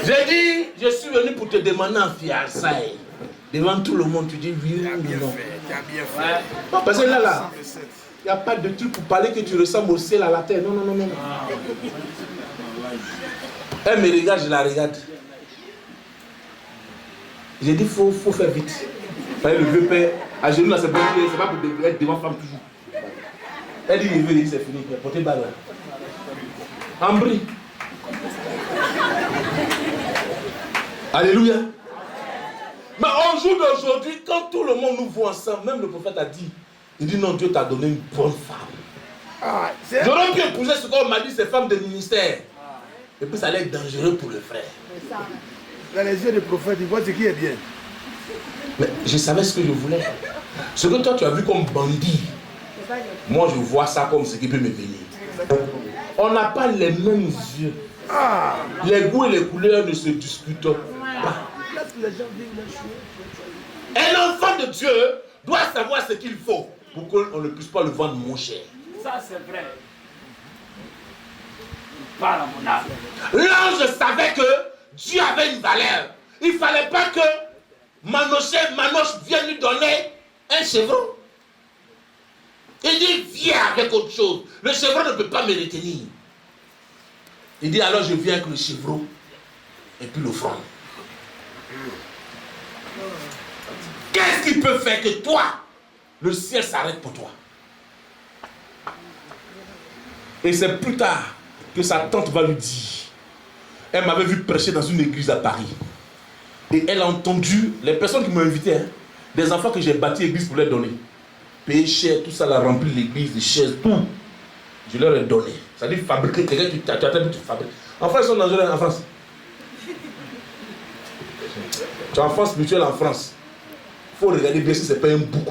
S3: J'ai dit, je suis venu pour te demander en fiançailles. Devant tout le monde, tu dis oui ou non. Non, parce que là, il n'y a pas de truc pour parler que tu ressembles au ciel à la terre. Non, non, non, non. Elle me regarde, je la regarde. J'ai dit, il faut faire vite. Le vieux père, à genoux là, c'est pas pour être devant femme toujours. Elle dit, il veut dire, c'est fini, il a porté balle là. Ambri. Alléluia. Mais au jour d'aujourd'hui, quand tout le monde nous voit ensemble, même le prophète a dit, il dit non, Dieu t'a donné une bonne femme. J'aurais pu épouser ce qu'on m'a dit, ces femmes de ministère. Et puis ça allait être dangereux pour le frère.
S4: Dans les yeux des prophètes, il voit ce qui est bien.
S3: Mais je savais ce que je voulais. Ce que toi tu as vu comme bandit, moi je vois ça comme ce qui peut me venir. On n'a pas les mêmes yeux. Les goûts et les couleurs ne se discutent pas. Un enfant de Dieu doit savoir ce qu'il faut pour qu'on ne puisse pas le vendre moins cher.
S5: Ça c'est vrai. Parle à mon âme.
S3: L'ange savait que Dieu avait une valeur. Il ne fallait pas que Manoche vienne lui donner un chevron. Il dit, viens avec autre chose. Le chevron ne peut pas me retenir. Il dit, alors je viens avec le chevron et puis l'offrande. Qu'est-ce qui peut faire que toi, le ciel s'arrête pour toi? Et c'est plus tard que sa tante va lui dire. Elle m'avait vu prêcher dans une église à Paris. Et elle a entendu les personnes qui m'ont invité, hein, des enfants que j'ai bâti l'église pour leur donner. Payer cher, tout ça, la remplir l'église, les chaises, tout. Je leur ai donné. Ça dit fabriquer, quelqu'un tu as tu fabriques. En France, ils sont dangereux en France. Tu es en France spirituelle en France. Il faut regarder bien si ce n'est pas un bouc.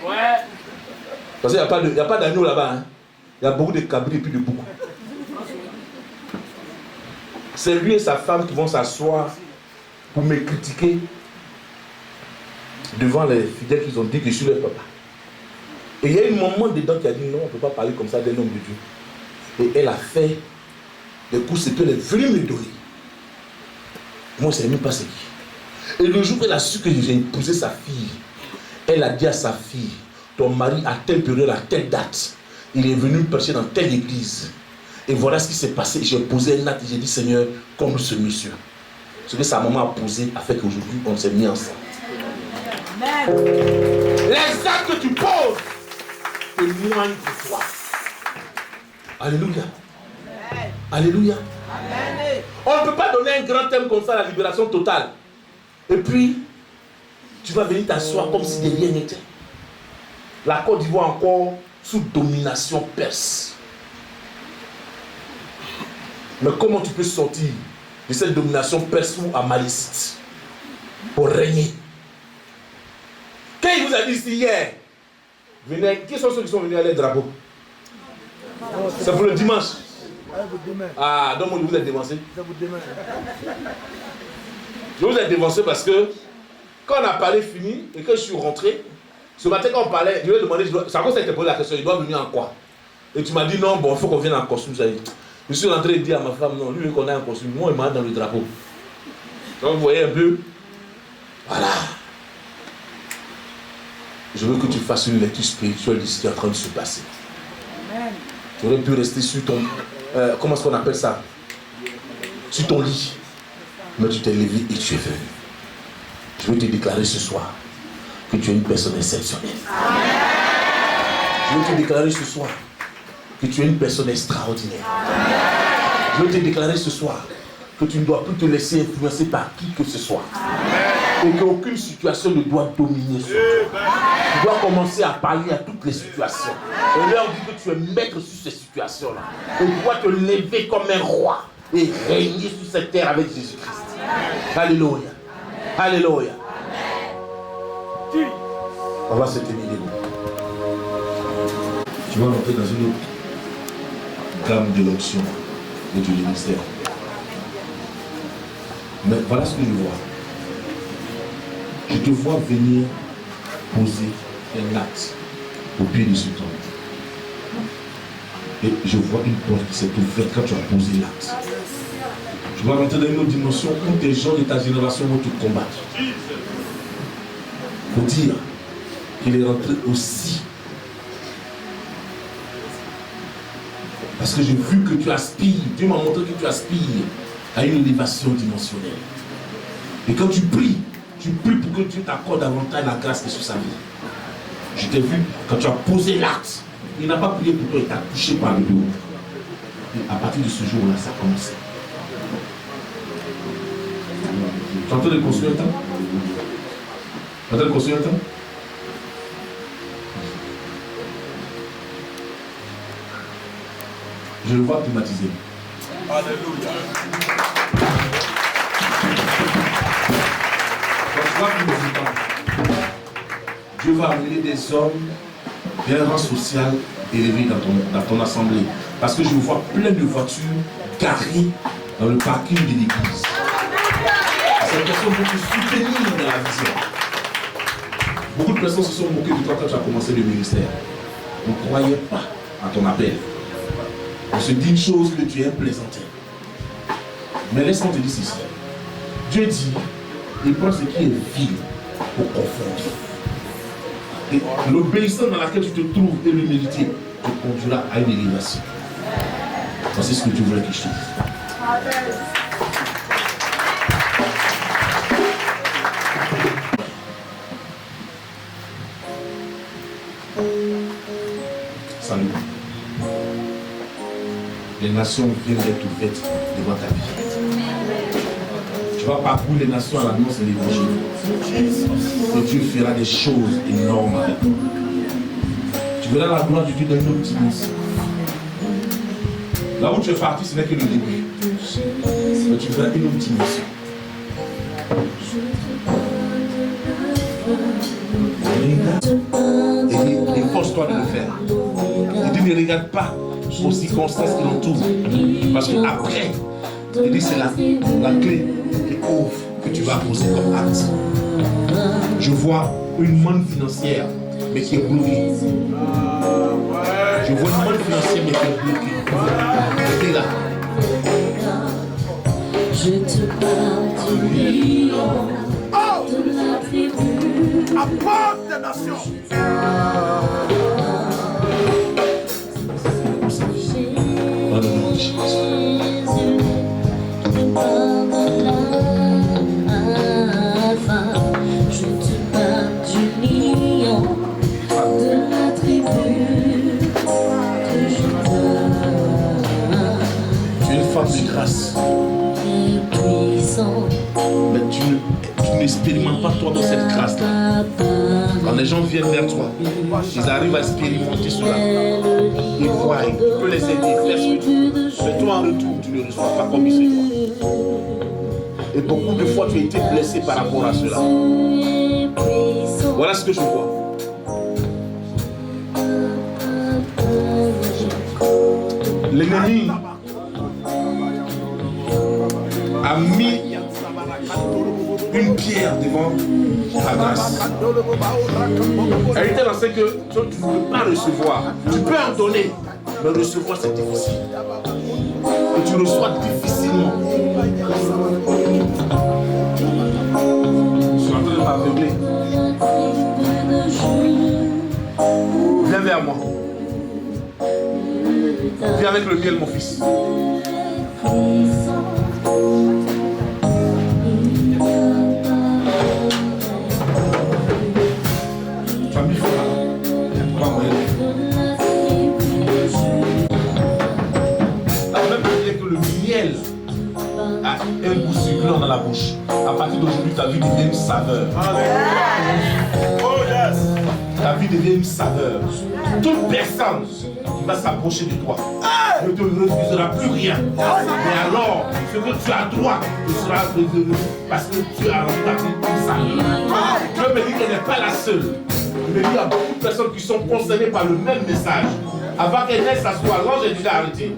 S5: Ouais.
S3: Parce qu'il n'y a pas d'agneau là-bas. Hein. Il y a beaucoup de cabris et puis de boucs. C'est lui et sa femme qui vont s'asseoir pour me critiquer devant les fidèles qui ont dit que je suis leur papa. Et il y a une maman dedans qui a dit non, on ne peut pas parler comme ça d'un homme de Dieu. Et elle a fait les courses qu'elle est venue me donner. Moi, je ne savais même pas ce qui. Et le jour où elle a su que j'ai épousé sa fille, elle a dit à sa fille, ton mari à telle période, à telle date, il est venu prêcher dans telle église. Et voilà ce qui s'est passé. J'ai posé un acte et j'ai dit, Seigneur, comme ce monsieur. Ce que sa maman a posé a fait qu'aujourd'hui, on s'est mis ensemble. Amen. Les actes que tu poses témoignent de toi. Alléluia. Amen. Alléluia. Amen. On ne peut pas donner un grand thème comme ça, la libération totale. Et puis, tu vas venir t'asseoir comme si de rien n'était. La Côte d'Ivoire encore sous domination perse. Mais comment tu peux sortir de cette domination perse ou amalécite pour régner? Quand il vous a dit ici hier, venez, qui sont ceux qui sont venus à les drapeaux? C'est pour le dimanche. Ah, donc vous êtes dévancé. Je vous ai dévancé parce que quand on a parlé fini et que je suis rentré, ce matin quand on parlait, je lui ai demandé, c'est à cause que tu posé la question, il doit venir en quoi? Et tu m'as dit non, bon, il faut qu'on vienne en costume. Je suis rentré et dit à ma femme, non, lui, qu'on a un costume, moi, il m'a dans le drapeau. Donc, vous voyez un peu. Voilà. Je veux que tu fasses une lecture spirituelle de ce qui est en train de se passer. Amen. Tu aurais pu rester sur ton... comment est-ce qu'on appelle ça? Sur ton lit. Mais tu t'es levé et tu es venu. Je veux te déclarer ce soir que tu es une personne exceptionnelle. Amen. Je veux te déclarer ce soir que tu es une personne extraordinaire. Amen. Je veux te déclarer ce soir que tu ne dois plus te laisser influencer par qui que ce soit. Amen. Et qu'aucune situation ne doit dominer sur toi. Tu dois commencer à parler à toutes les situations. Et leur dire que tu es maître sur ces situations-là. Et tu dois te lever comme un roi et régner sur cette terre avec Jésus-Christ. Alléluia. Alléluia. On va se tenir debout. Tu vas rentrer dans une autre gamme de l'onction et du ministère. Mais voilà ce que je vois. Je te vois venir poser un acte au pied de ce temple. Et je vois une porte qui s'est ouverte quand tu as posé l'acte. Tu vas rentrer dans une autre dimension où des gens de ta génération vont te combattre. Pour dire qu'il est rentré aussi. Parce que j'ai vu que tu aspires, Dieu m'a montré que tu aspires à une élévation dimensionnelle. Et quand tu pries pour que Dieu t'accorde davantage la grâce qui est sur sa vie. Je t'ai vu, quand tu as posé l'acte, il n'a pas prié pour toi, il t'a touché par le dos. Et à partir de ce jour-là, ça a commencé. Tu es en train de construire un temps? Tu es en train de construire un temps? Je le vois climatiser. Alléluia. Quand tu vois climatiser, Dieu va amener des hommes d'un rang social élevé dans ton assemblée. Parce que je vois plein de voitures garées dans le parking de l'église. Ces personnes vont te soutenir dans la vision. Beaucoup de personnes se sont moquées de toi quand tu as commencé le ministère. On ne croyait pas à ton appel. On se dit une chose que tu es un plaisantin. Mais laisse-moi te dire ceci. Dieu dit, il prend ce qui est vil pour confondre. Et l'obéissance dans laquelle tu te trouves et l'humilité te conduira à une élévation. C'est ce que tu voulais que je te dise. Salut. Les nations viennent d'être ouvertes devant ta vie. Tu vas parcourir les nations à l'annonce de l'évangile. Et Dieu fera des choses énormes avec toi. Tu verras la gloire de Dieu dans une autre dimension. Là où tu es parti, ce n'est que le début. Mais tu verras une autre dimension. Et force-toi de le faire. Et tu ne regardes pas aux circonstances qui l'entourent. Parce qu'après, il dit c'est la clé qui ouvre que tu vas poser comme acte. Je vois une manne financière, mais qui est bloquée. Je vois une manne financière, mais qui est bloquée. Restez là.
S6: Je te parle du lion de la tribu.
S4: Apporte des nations.
S6: Jésus, qui parle l'alpha. Je te parle du lion de la tribu que je t'aime.
S3: Tu es une femme de grâce. Mais tu n'expérimentes pas toi dans cette grâce-là. Quand les gens viennent vers toi, ils arrivent à expérimenter cela. Ils voient, tu peux les aider, faire ce que tu veux. Mais toi en retour, tu ne reçois pas comme il se doit. Et beaucoup de fois, tu as été blessé par rapport à cela. Voilà ce que je vois. L'ennemi a mis une pierre devant ta grâce. Elle était dans ce que tu ne peux pas recevoir. Tu peux en donner, mais recevoir c'est difficile. Et tu reçois difficilement. Je suis en train de m'aveugler. Viens vers moi. Viens avec le miel, mon fils. Un goût succulent dans la bouche. À partir d'aujourd'hui, ta vie devient une saveur.
S4: Oh yes.
S3: Ta vie devient une saveur. Toute personne qui va s'approcher de toi ne te refusera plus rien. Mais alors, ce que tu as droit te sera réservé parce que tu as rendu ta vie une saveur. Je me dis qu'elle n'est pas la seule. Je me dis qu'il y a beaucoup de personnes qui sont concernées par le même message. Avant qu'elle ne s'assoie, l'ange est déjà arrêté.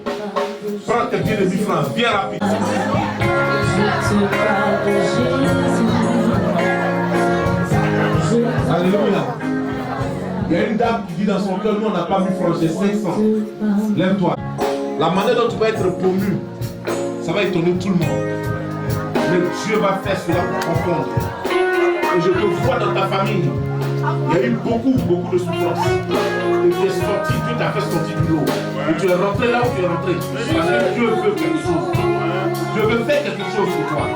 S3: Prends quelqu'un de 1000 francs, viens rapide. Alléluia. Il y a une dame qui dit dans son cœur, nous on n'a pas 1000 francs, j'ai 500. Lève-toi. La manière dont tu vas être promu, ça va étonner tout le monde. Mais Dieu va faire cela pour confondre. Et je te vois dans ta famille. Il y a eu beaucoup de souffrances. Et tu es sorti, Dieu t'a fait sortir du lot. Et tu es rentré là où tu es rentré. Parce que Dieu veut quelque chose. Dieu veut faire quelque chose pour toi.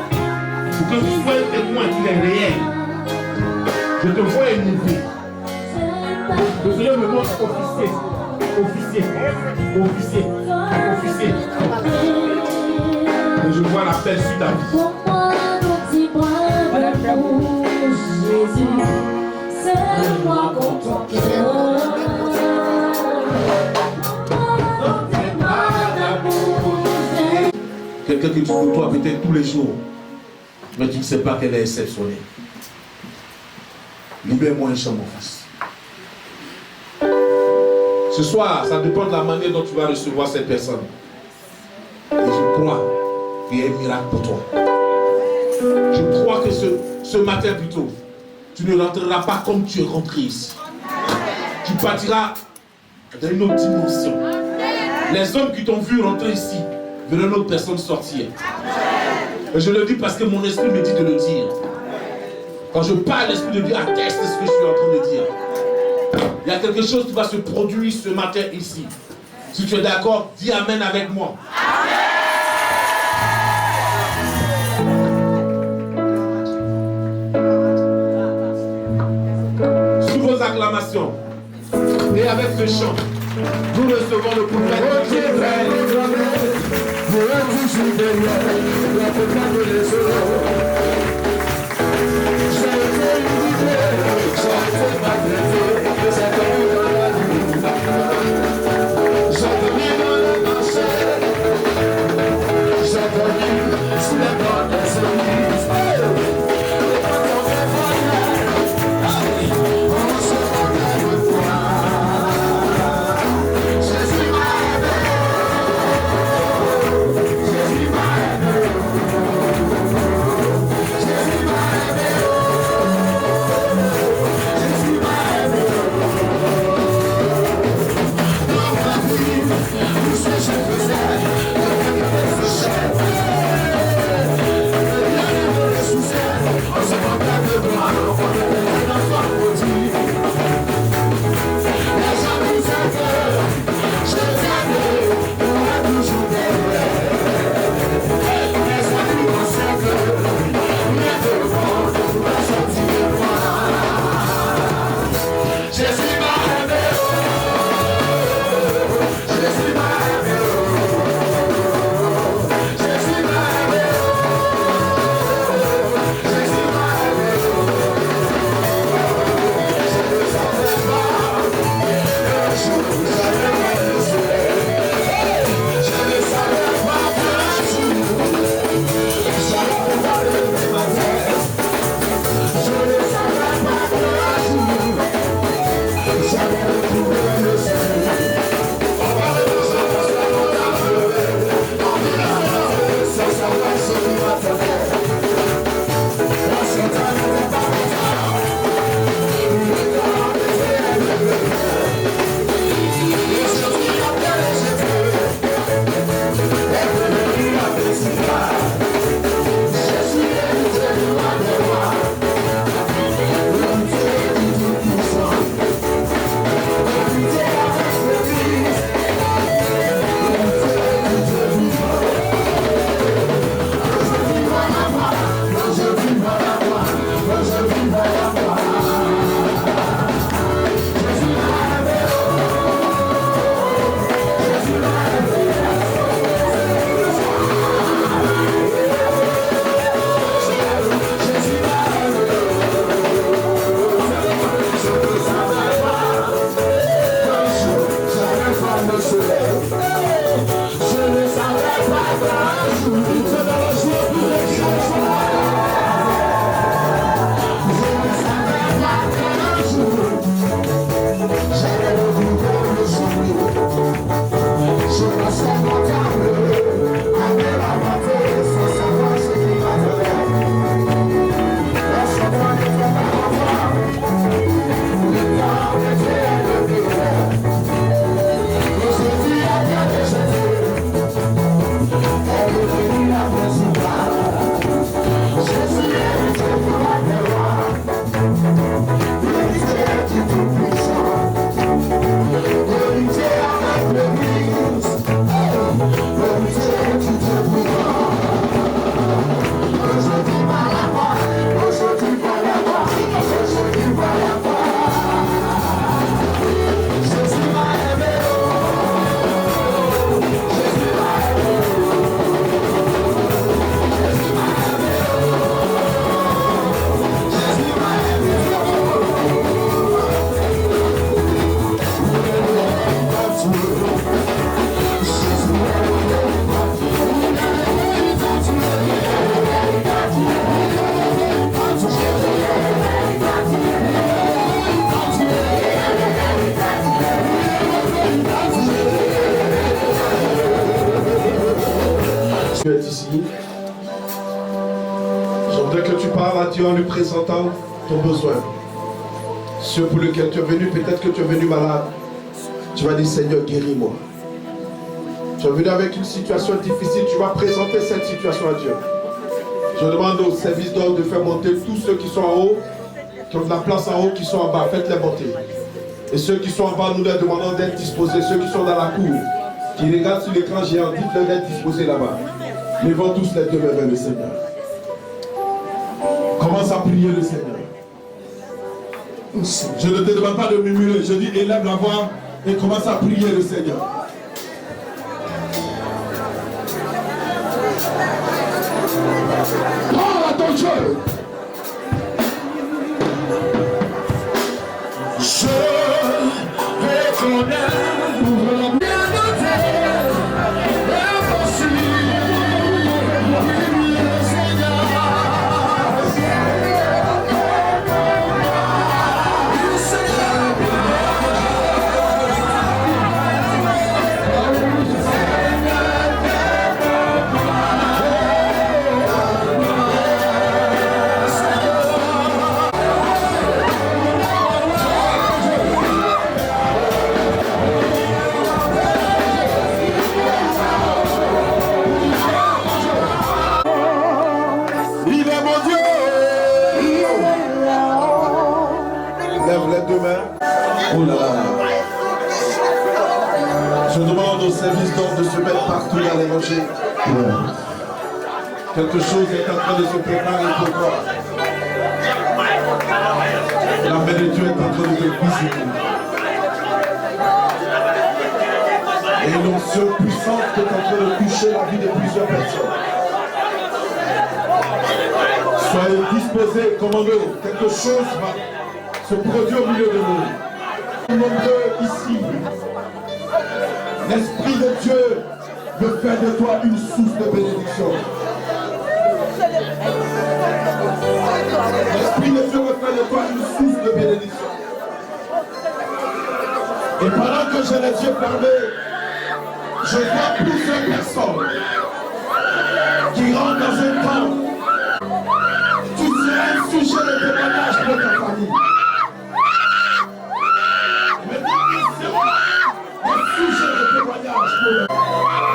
S3: Pour que tu sois un témoin qu'il est réel. Je te vois élevé. Le Seigneur me montre officier. Et je vois l'appel sur ta vie.
S6: Jésus, c'est moi contre ton cœur.
S3: Quelqu'un que tu côtoies peut-être tous les jours, mais tu ne sais pas qu'elle est exceptionnelle. Libère-moi un chant, mon fils. Ce soir, ça dépend de la manière dont tu vas recevoir cette personne. Et je crois qu'il y a un miracle pour toi. Je crois que ce matin plutôt, tu ne rentreras pas comme tu es rentré ici. Tu partiras dans une autre dimension. Les hommes qui t'ont vu rentrer ici verront une autre personne sortir. Et je le dis parce que mon esprit me dit de le dire. Quand je parle, l'esprit de Dieu atteste ce que je suis en train de dire. Il y a quelque chose qui va se produire ce matin ici. Si tu es d'accord, dis Amen avec moi. Sous vos acclamations et avec ce chant, nous recevons le prophète.
S1: Tu es ici. Je voudrais que tu parles à Dieu en lui présentant ton besoin. Ceux pour lesquels tu es venu, peut-être que tu es venu malade. Tu vas dire, Seigneur, guéris-moi. Tu es venu avec une situation difficile, tu vas présenter cette situation à Dieu. Je demande au service d'ordre de faire monter tous ceux qui sont en haut, qui ont de la place en haut, qui sont en bas, faites-les monter. Et ceux qui sont en bas, nous leur demandons d'être disposés. Ceux qui sont dans la cour, qui regardent sur l'écran géant, dites-leur d'être disposés là-bas. Levons tous les deux mains vers le Seigneur. Commence à prier le Seigneur. Je ne te demande pas de murmurer, je dis élève la voix et commence à prier le Seigneur. Parle à ton Dieu. Je reconnais. Oh là là. Je demande au service d'ordre de se mettre partout dans les rangées. Quelque chose est en train de se préparer pour toi. La main de Dieu est en train de te visiter. Et une onction puissante est en train de toucher la vie de plusieurs personnes. Soyez disposés, commandez. Quelque chose va se produire au milieu de nous. Nombreux ici, l'Esprit de Dieu veut faire de toi une source de bénédiction. L'Esprit de Dieu veut faire de toi une source de bénédiction. Et pendant que j'ai les yeux fermés, je vois plusieurs personnes qui rentrent dans un temps. Tu seras un sujet de témoignage pour ta famille.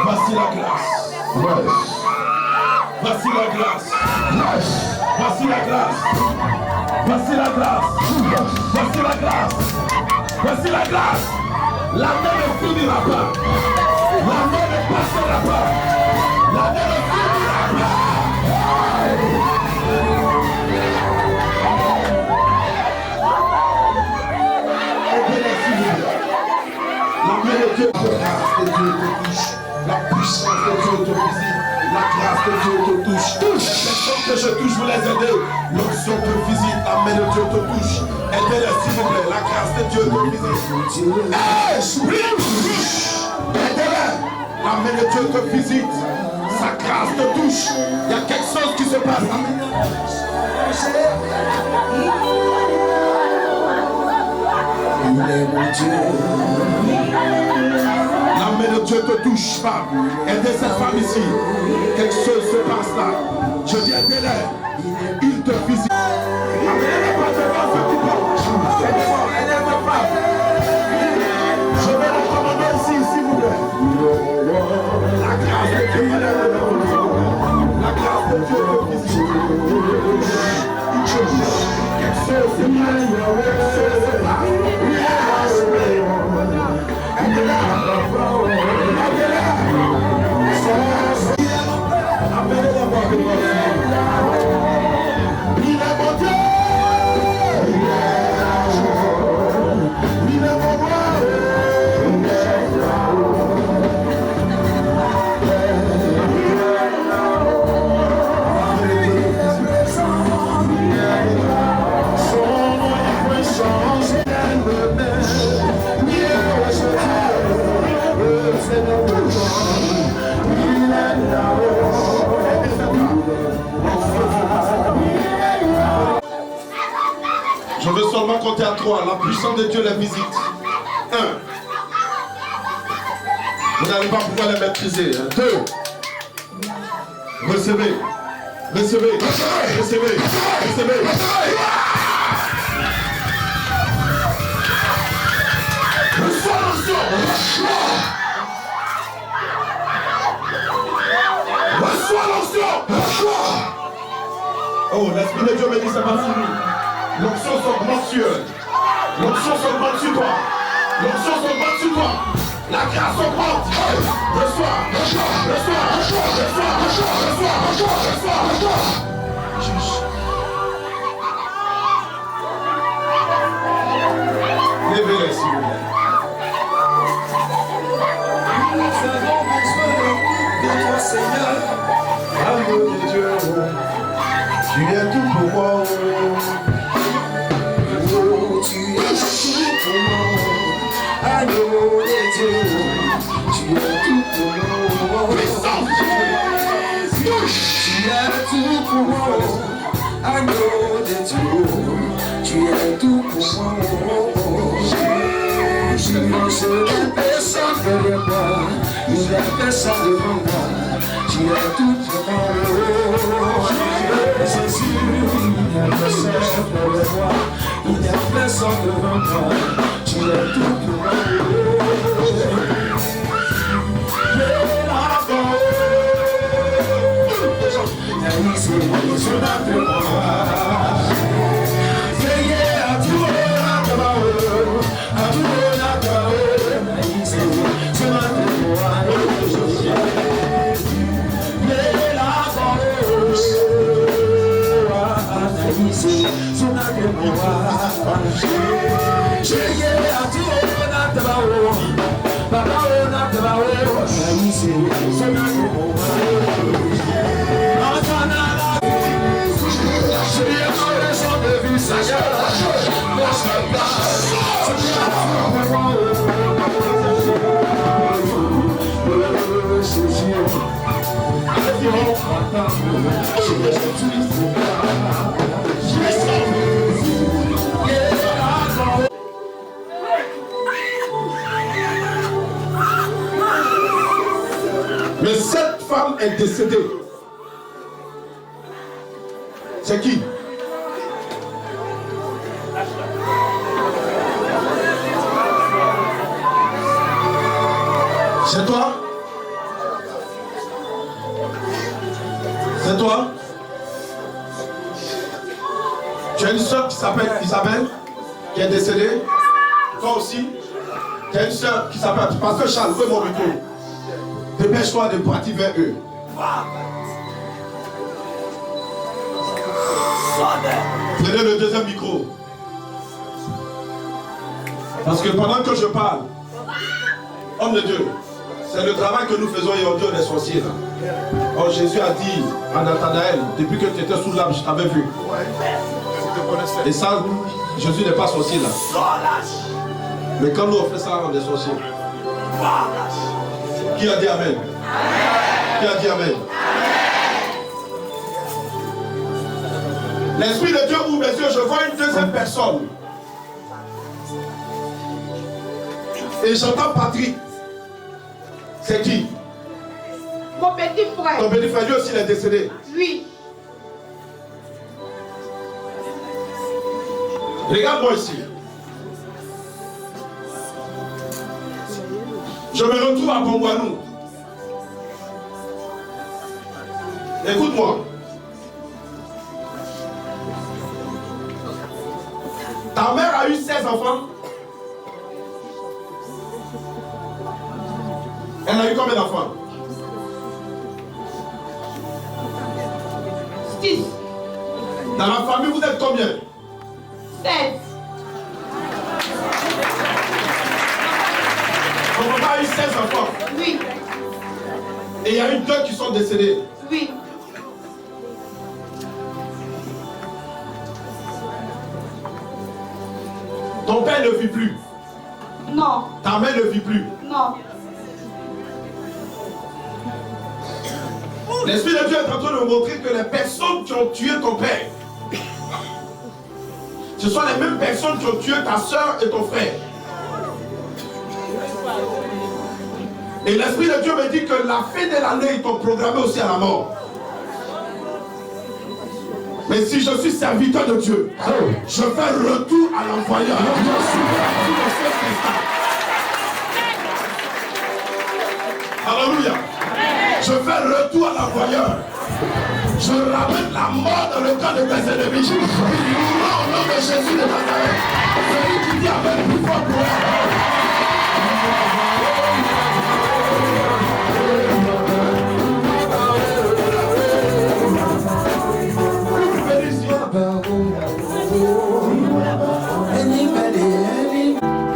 S1: Voici la grâce. Voici la grâce. Voici la grâce. Voici la grâce. Voici la grâce. Voici la grâce. La main ne finira pas. La main ne passera pas. La main ne finira pas. La main de Dieu, la grâce de Dieu te touche. La puissance de Dieu te visite. La grâce de Dieu te touche. Les personnes que je touche, vous les aidez. L'onction te visite. La main de Dieu te touche. Aidez-les s'il vous plaît. La grâce de Dieu te visite. Aidez-les. La main de Dieu te visite.
S3: Sa grâce te touche. Il y a quelque chose qui se passe.
S4: Il est mon Dieu.
S3: La main de Dieu te touche, femme. Aidez cette femme ici. Quelque chose se passe là. Je dis aidez-les. Il te visite. Amenez-les pas devant ceux qui portent. Aidez-moi pas. Je vais le commander ici, s'il vous plaît. La grâce de Dieu. La grâce de Dieu te visite. Quelque chose se passe. Je veux seulement compter à 3. La puissance de Dieu les visite. 1. Vous n'allez pas pouvoir les maîtriser. 2. Recevez. Recevez. Recevez. Recevez. Reçois l'onction. Reçois l'onction. Oh, l'Esprit de Dieu me dit c'est pas fini. L'onction s'augmente sur eux. L'onction s'augmente sur toi. L'onction s'augmente sur toi. La grâce augmente. Reçois. Reçois. Reçois. Reçois. Reçois. Reçois. Reçois. Reçois. Reçois. Levez-les, s'il vous plaît.
S4: Nous avons besoin de toi, Seigneur. Amour de Dieu, tu es tout pour moi. Tu es tout pour moi. Amour de Dieu, tu es tout pour moi. Tu es tout pour moi. Amour de Dieu, tu es tout pour moi. Je n'ai personne derrière moi, il n'y a personne devant moi. Tu es tout pour moi. Jésus, il n'y a personne derrière moi, il n'y a personne devant moi. Tu es tout pour moi.
S3: Mais cette femme est décédée. C'est qui? C'est toi? C'est toi? Tu as une soeur qui s'appelle Isabelle, qui est décédée. Toi aussi? Tu as une soeur qui s'appelle Pasteur Charles, ouvre mon micro. Dépêche-toi de partir vers eux. Prenez le deuxième micro. Parce que pendant que je parle, homme de Dieu, c'est le travail que nous faisons et au Dieu des sorciers. Là. Oh, Jésus a dit à Nathanaël, depuis que tu étais sous l'arbre, je t'avais vu. Et ça, Jésus n'est pas sorcier là. Mais quand nous on fait ça, on est sorciers. Qui a dit Amen?
S1: Qui a dit Amen? L'Esprit de Dieu ouvre mes yeux, je vois une deuxième personne. Et j'entends Patrick. C'est qui?
S7: Mon petit frère.
S1: Ton petit frère, lui aussi, il est décédé.
S7: Oui.
S1: Regarde-moi ici. Je me retrouve à Bongwanou. Écoute-moi. Ta mère a eu 16 enfants. Elle a eu combien d'enfants?
S7: 6.
S1: Dans la famille, vous êtes combien?
S7: 16.
S1: Ton papa a eu 16 enfants.
S7: Oui.
S1: Et il y a eu 2 qui sont décédés.
S7: Oui.
S1: Ton père ne vit plus.
S7: Non.
S1: Ta mère ne vit plus.
S7: Non.
S1: L'Esprit de Dieu est en train de me montrer que les personnes qui ont tué ton père, ce sont les mêmes personnes qui ont tué ta soeur et ton frère. Et l'Esprit de Dieu me dit que la fin de l'année, ils t'ont programmé aussi à la mort. Mais si je suis serviteur de Dieu, je fais retour à l'envoyeur. Alléluia. Je fais retour à l'envoyeur. Je ramène la mort dans le camp de tes ennemis. Il mourra au nom de Jésus de Nazareth. Celui qui dit avec plus fort pour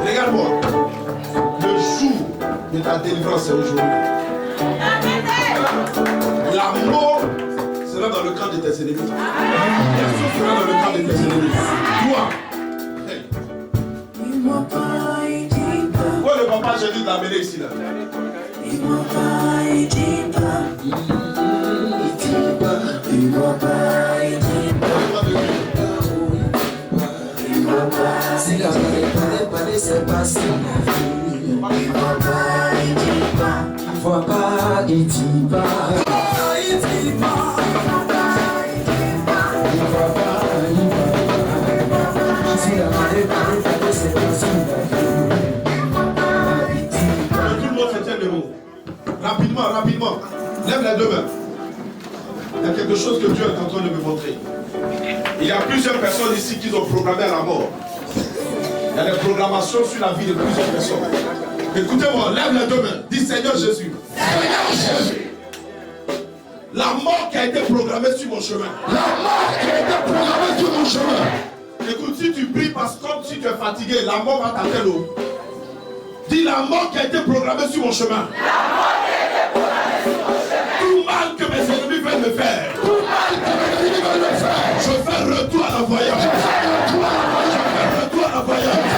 S1: regarde-moi. Le jour de ta délivrance est aujourd'hui. La mort sera dans le camp de tes ennemis. Personne sera dans le camp de tes ennemis. Toi. Hey. Où est le papa? J'ai dit de l'amener ici là.
S4: Si la parole c'est passé, il va pas, il dit pas. Si la parole c'est passé,
S1: tout le monde se tient debout. Rapidement, rapidement. Lève les 2 mains. Il y a quelque chose que Dieu est en train de me montrer. Il y a plusieurs personnes ici qui sont programmées à la mort. Il y a des programmations sur la vie de plusieurs personnes. Écoutez-moi, lève les 2 mains. Dis Seigneur Jésus. Seigneur Jésus. La mort qui a été programmée sur mon chemin. La mort qui a été programmée sur mon chemin. Écoute, si tu pries parce que comme si tu es fatigué, la mort va t'atteindre. Dis la mort qui a été programmée sur mon chemin. La mort qui a été programmée sur mon chemin. Tout mal que mes ennemis veulent me faire. Tout mal que mes ennemis veulent me faire. Je fais retour à l'envoyeur. Je fais retour à l'envoyeur. Je fais retour à l'envoyeur. Je fais retour à l'envoyeur.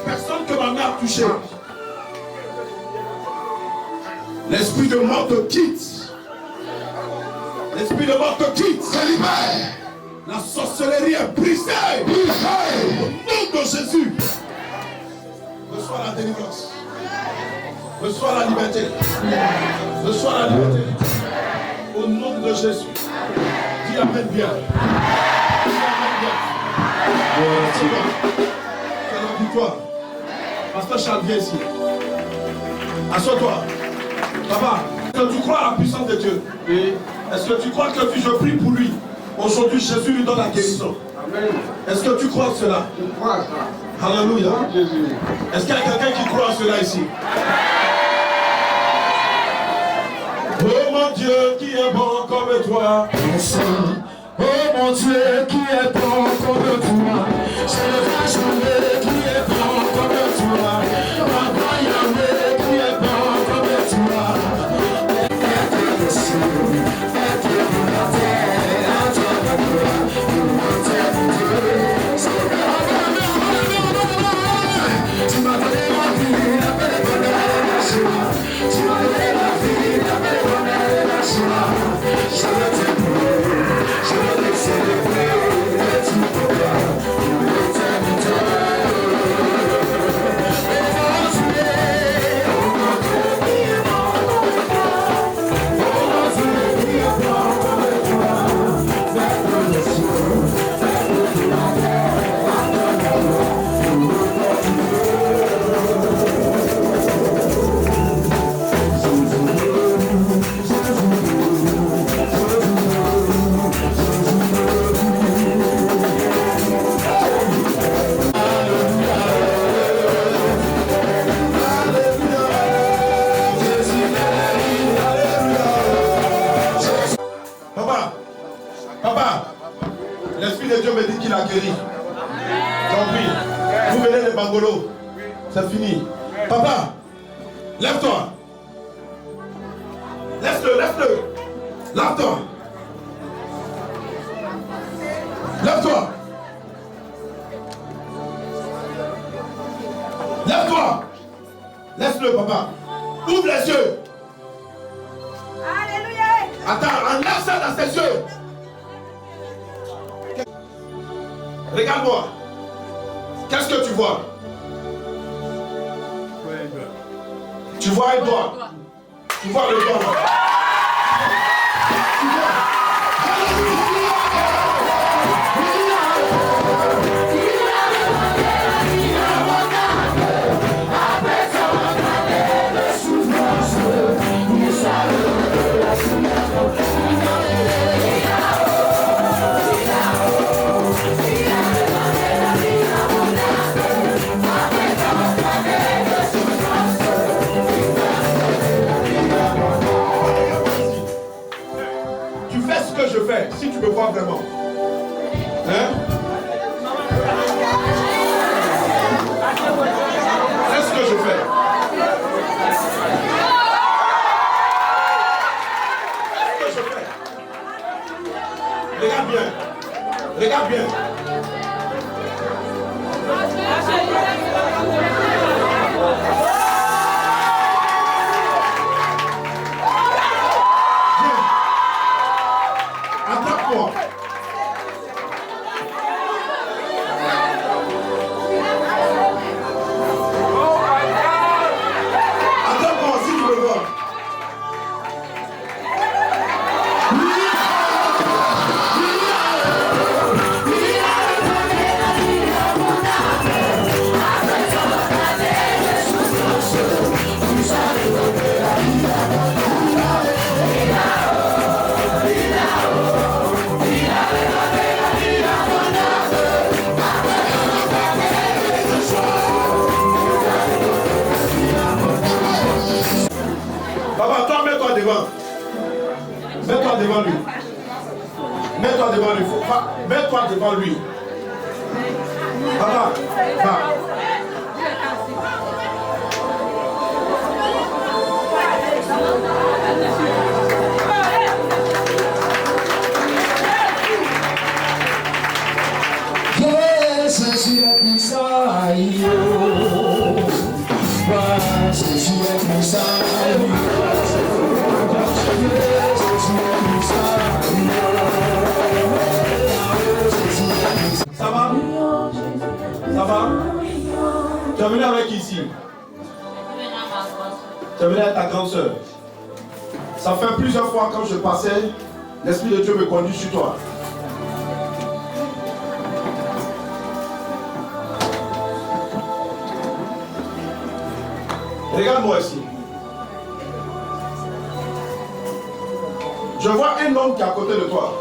S3: Personne que ma mère a touché. L'esprit de mort te quitte. L'esprit de mort te quitte. La sorcellerie est brisée. Au nom de Jésus. Reçois la délivrance. Reçois la liberté. Reçois la liberté. Au nom de Jésus. Dis Amen bien. Dis Amen bien. C'est la victoire. Pasteur Charles, viens ici. Assois-toi. Papa, est-ce que tu crois à la puissance de Dieu? Oui. Est-ce que tu crois que si je prie pour lui, aujourd'hui Jésus lui donne la guérison? Amen. Est-ce que tu crois à cela? Je crois à ça. Alléluia. Est-ce qu'il y a quelqu'un qui croit à cela ici? Oh mon Dieu qui est bon comme toi.
S4: Oh mon Dieu qui est bon comme toi. Je ne vais jamais qui est bon comme toi. Papa Yahweh qui est bon comme toi. Être le ciel, être la terre, être la gloire, tu m'as donné la vie, la paix, le bonheur et la joie. Tu m'as donné la vie, la paix, le bonheur et la joie. Je veux t'aimer, je veux te célébrer, et tu pourras pour l'éternité. Oh mon Dieu, qui est bon comme toi. Oh mon Dieu, qui est bon comme toi. Maître des cieux, maître de la terre, attends-moi, pour l'éternité.
S3: Papa, l'Esprit de Dieu me dit qu'il a guéri. J'en prie. Vous venez les bangolos. C'est fini. Papa, lève-toi. Laisse-le, laisse-le. Lève-toi. Lève-toi. Lève-toi. Laisse-le, papa. Ouvre les yeux.
S7: Alléluia.
S3: Attends, enlève ça dans ses yeux. Regarde-moi. Qu'est-ce que tu vois? Tu vois un doigt. Tu vois le doigt. Tu vois. Tu fais ce que je fais, si tu me vois vraiment. Hein? C'est ce que je fais. C'est ce que je fais. Regarde bien. Regarde bien. Attaque-moi. Attaque-moi si tu me vois. Papa, toi, mets-toi devant. Mets-toi devant lui. Mets-toi devant lui. Mets-toi devant lui. Papa, va.
S1: ici? Tu es venu avec ta grande soeur. Ça fait plusieurs fois quand je passais, l'Esprit de Dieu me conduit sur toi. Regarde-moi ici. Je vois un homme qui est à côté de toi.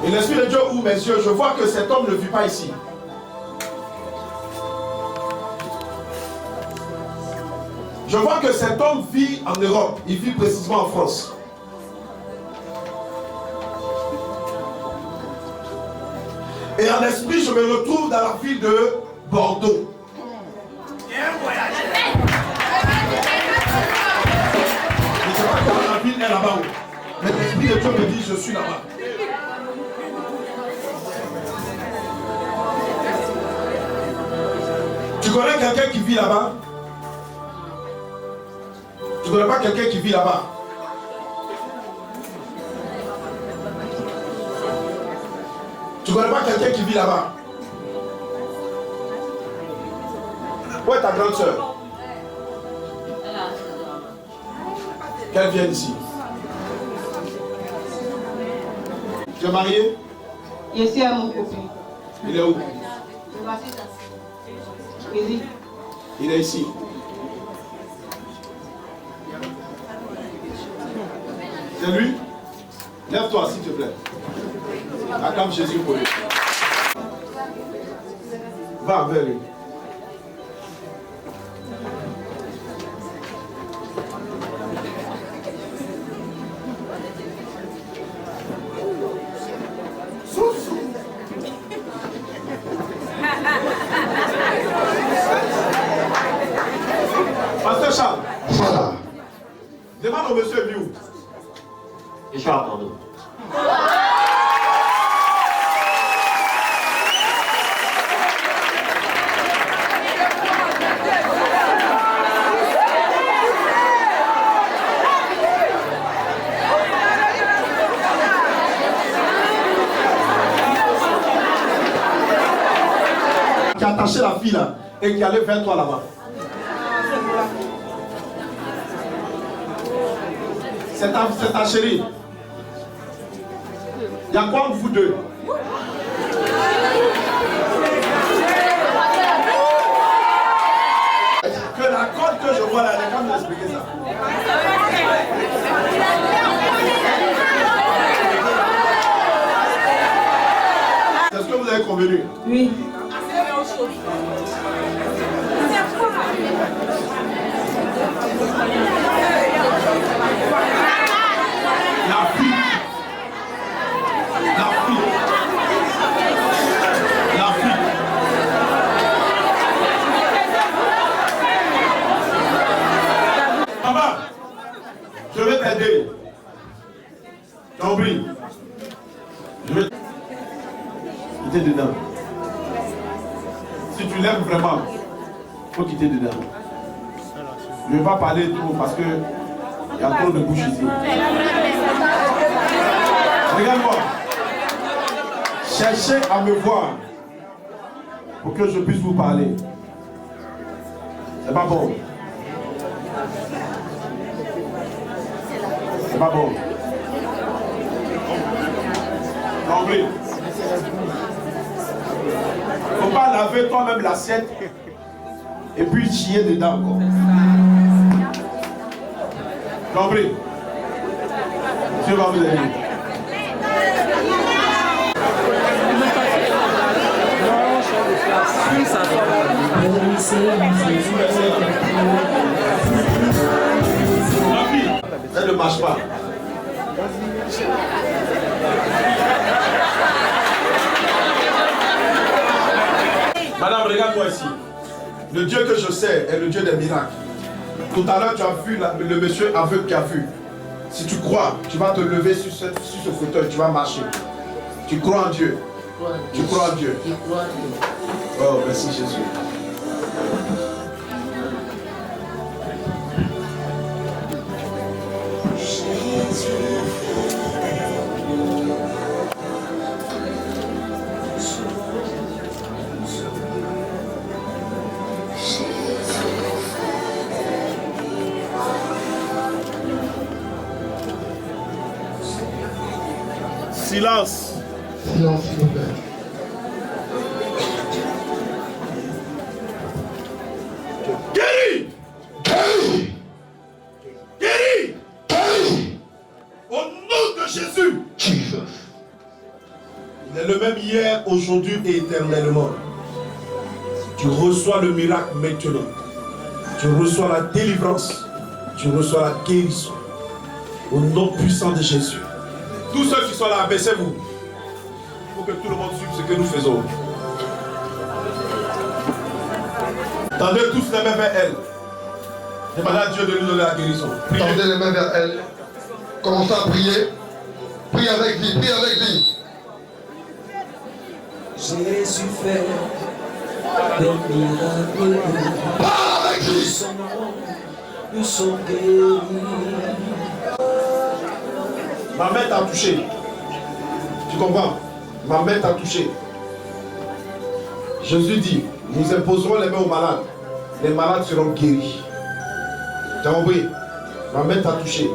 S1: Et l'Esprit de Dieu ouvre mes yeux. Je vois que cet homme ne vit pas ici. Je vois que cet homme vit en Europe. Il vit précisément en France. Et en esprit, je me retrouve dans la ville de Bordeaux. Je ne sais pas comment la ville est là-bas. Mais l'Esprit de Dieu me dit, je suis là-bas. Tu connais quelqu'un qui vit là-bas? Tu ne connais pas quelqu'un qui vit là-bas? Tu ne connais pas quelqu'un qui vit là-bas? Où est ta grande soeur? Qu'elle vienne ici. Tu es marié?
S7: Je suis à mon copain.
S1: Il est où?
S7: Ici.
S1: Il est ici. C'est lui? Lève-toi s'il te plaît. Acclame Jésus pour lui. Va vers lui. Pasteur Charles.
S2: Voilà.
S1: Demande au monsieur Biou.
S8: Je suis à Bordeaux.
S1: Qui a attaché la fille là et qui allait vers toi là-bas. C'est ta chérie. Il y a quoi entre vous deux? Que la corde que je vois là, elle est comme m'expliquer ça. C'est ce que vous avez convenu?
S7: Oui.
S1: La fille. La fille. La fille. Maman, je vais t'aider. T'as compris? Je vais quitter dedans. Si tu l'aimes vraiment, il faut quitter dedans. Je ne vais pas parler trop parce que il y a trop de bouche ici. Regarde-moi. Cherchez à me voir pour que je puisse vous parler. C'est pas bon. C'est pas bon. Compris? Faut pas laver toi-même l'assiette et puis chier dedans encore. Compris? Dieu va vous aider. Ma fille, elle ne marche pas. Madame, regarde-moi ici. Le Dieu que je sais est le Dieu des miracles. Tout à l'heure, tu as vu le monsieur aveugle qui a vu. Si tu crois, tu vas te lever sur ce fauteuil, tu vas marcher. Tu crois en Dieu. Tu crois en Dieu. Oh, merci Jésus.
S3: Silence.
S2: Silence, s'il vous plaît.
S3: Guéris.
S2: Guéris!
S3: Guéris.
S2: Guéris!
S3: Au nom de Jésus.
S2: Jesus.
S3: Il est le même hier, aujourd'hui et éternellement. Tu reçois le miracle maintenant. Tu reçois la délivrance. Tu reçois la guérison. Au nom puissant de Jésus. Tous ceux qui sont là, abaissez-vous. Il faut que tout le monde suive ce que nous faisons. Tendez tous les mains vers elle. Demandez à Dieu de nous donner la guérison. Priez.
S2: Tendez les mains vers elle. Commencez à prier. Prie avec lui, prie avec lui.
S9: Jésus fait des miracles.
S2: Parle avec lui.
S9: Son nom, nous sommes guéris.
S3: Ma main t'a touché. Tu comprends? Ma main t'a touché. Jésus dit, nous imposerons les mains aux malades. Les malades seront guéris. Tu as compris? Ma main t'a touché.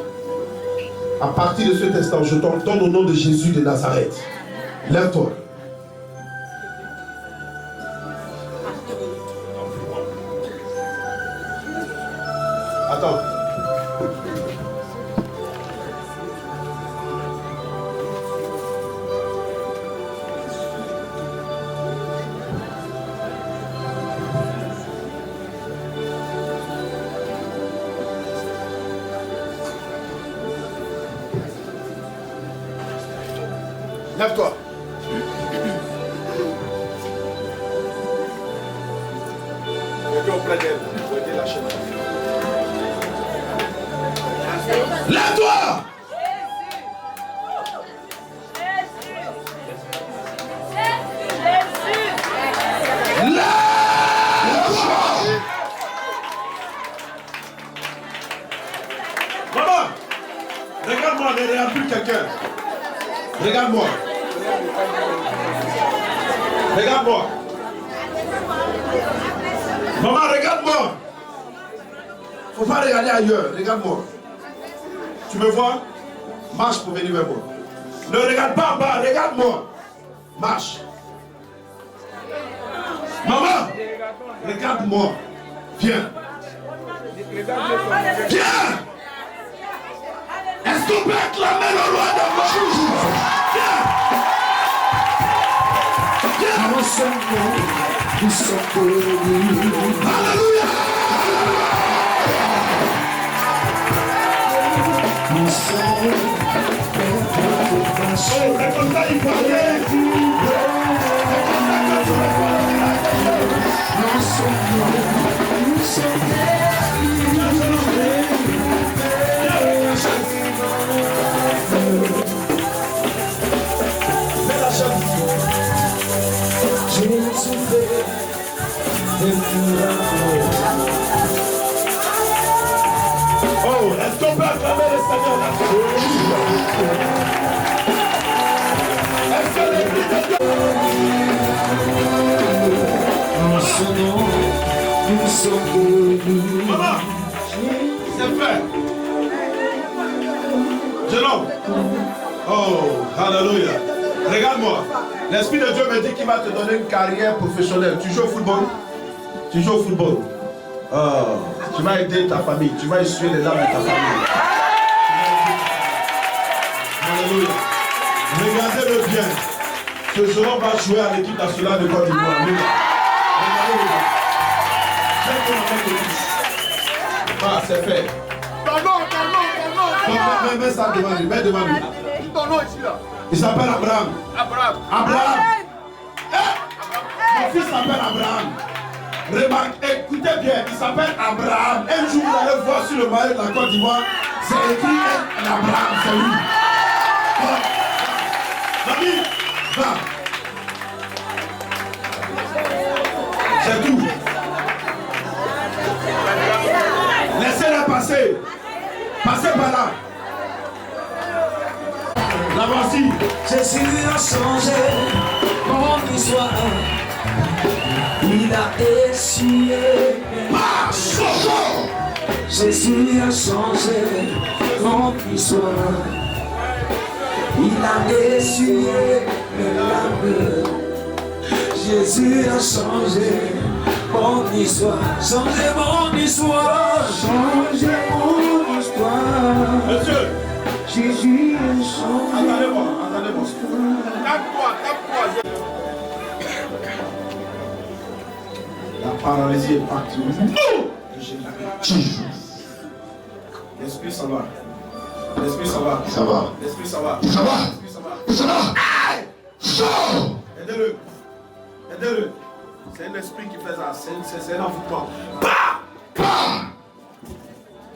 S3: À partir de cet instant, je t'entends au nom de Jésus de Nazareth. Lève-toi. Attends. Lève-toi. Quelqu'un auprès d'elle pour aider la chaîne. Lève-toi. Maman, regarde-moi, ne regarde plus quelqu'un. Regarde-moi. Regarde-moi. Maman, regarde-moi. Faut pas regarder ailleurs. Regarde-moi. Tu me vois? Marche pour venir vers moi. Ne regarde pas en bas. Regarde-moi. Marche. Maman, regarde-moi. Viens. Viens. Est-ce qu'on peut acclamer le roi de roi? Viens. Viens.
S9: Nous sommes guéris.
S3: Alléluia.
S9: Nous sommes
S3: Oh, c'est comme ça il faut aller.
S9: nous sommes
S3: Mets la chaîne ici.
S9: Jésus fait des miracles.
S3: Oh, est-ce qu'on peut acclamer le Seigneur là? Est-ce que l'église de Dieu?
S9: En son nom, nous sommes guéris.
S3: Maman, c'est fait. Jeune homme. Oh, alléluia. Regarde-moi. L'Esprit de Dieu me dit qu'il va te donner une carrière professionnelle. Tu joues au football? Tu joues au football? Oh, tu vas aider ta famille. Tu vas essuyer les larmes de ta famille. Alléluia. Regardez-le bien. Ce jeune homme va jouer à l'équipe nationale de Côte d'Ivoire. Regardez-le. Ah, c'est fait. Mets ça devant lui. Mets devant lui. Il s'appelle Abraham. Abraham. Mon fils s'appelle Abraham. Remarque, écoutez bien, il s'appelle Abraham. Un jour, vous allez voir sur le maillot de la Côte d'Ivoire, c'est écrit Abraham, c'est lui. David, va. C'est tout. Laissez-la passer. Passez par là. La voici.
S9: Jésus a changé mon histoire. Il a essuyé.
S3: Marche.
S9: Jésus a changé mon histoire. Il a essuyé mes larmes. Jésus a changé mon histoire. Changé mon histoire. Changé mon histoire.
S3: Monsieur,
S9: Jésus a changé.
S3: attendez-moi. Tape-toi.
S1: La paralysie est partie.
S3: L'esprit, ça va. L'esprit, ça va.
S2: Ça va.
S3: L'esprit, ça va.
S2: Ça va.
S3: L'esprit, ça va.
S2: Ça va. Sors.
S3: Aidez-le. Aidez-le. C'est un esprit qui fait ça. C'est un envoûtement. Bah!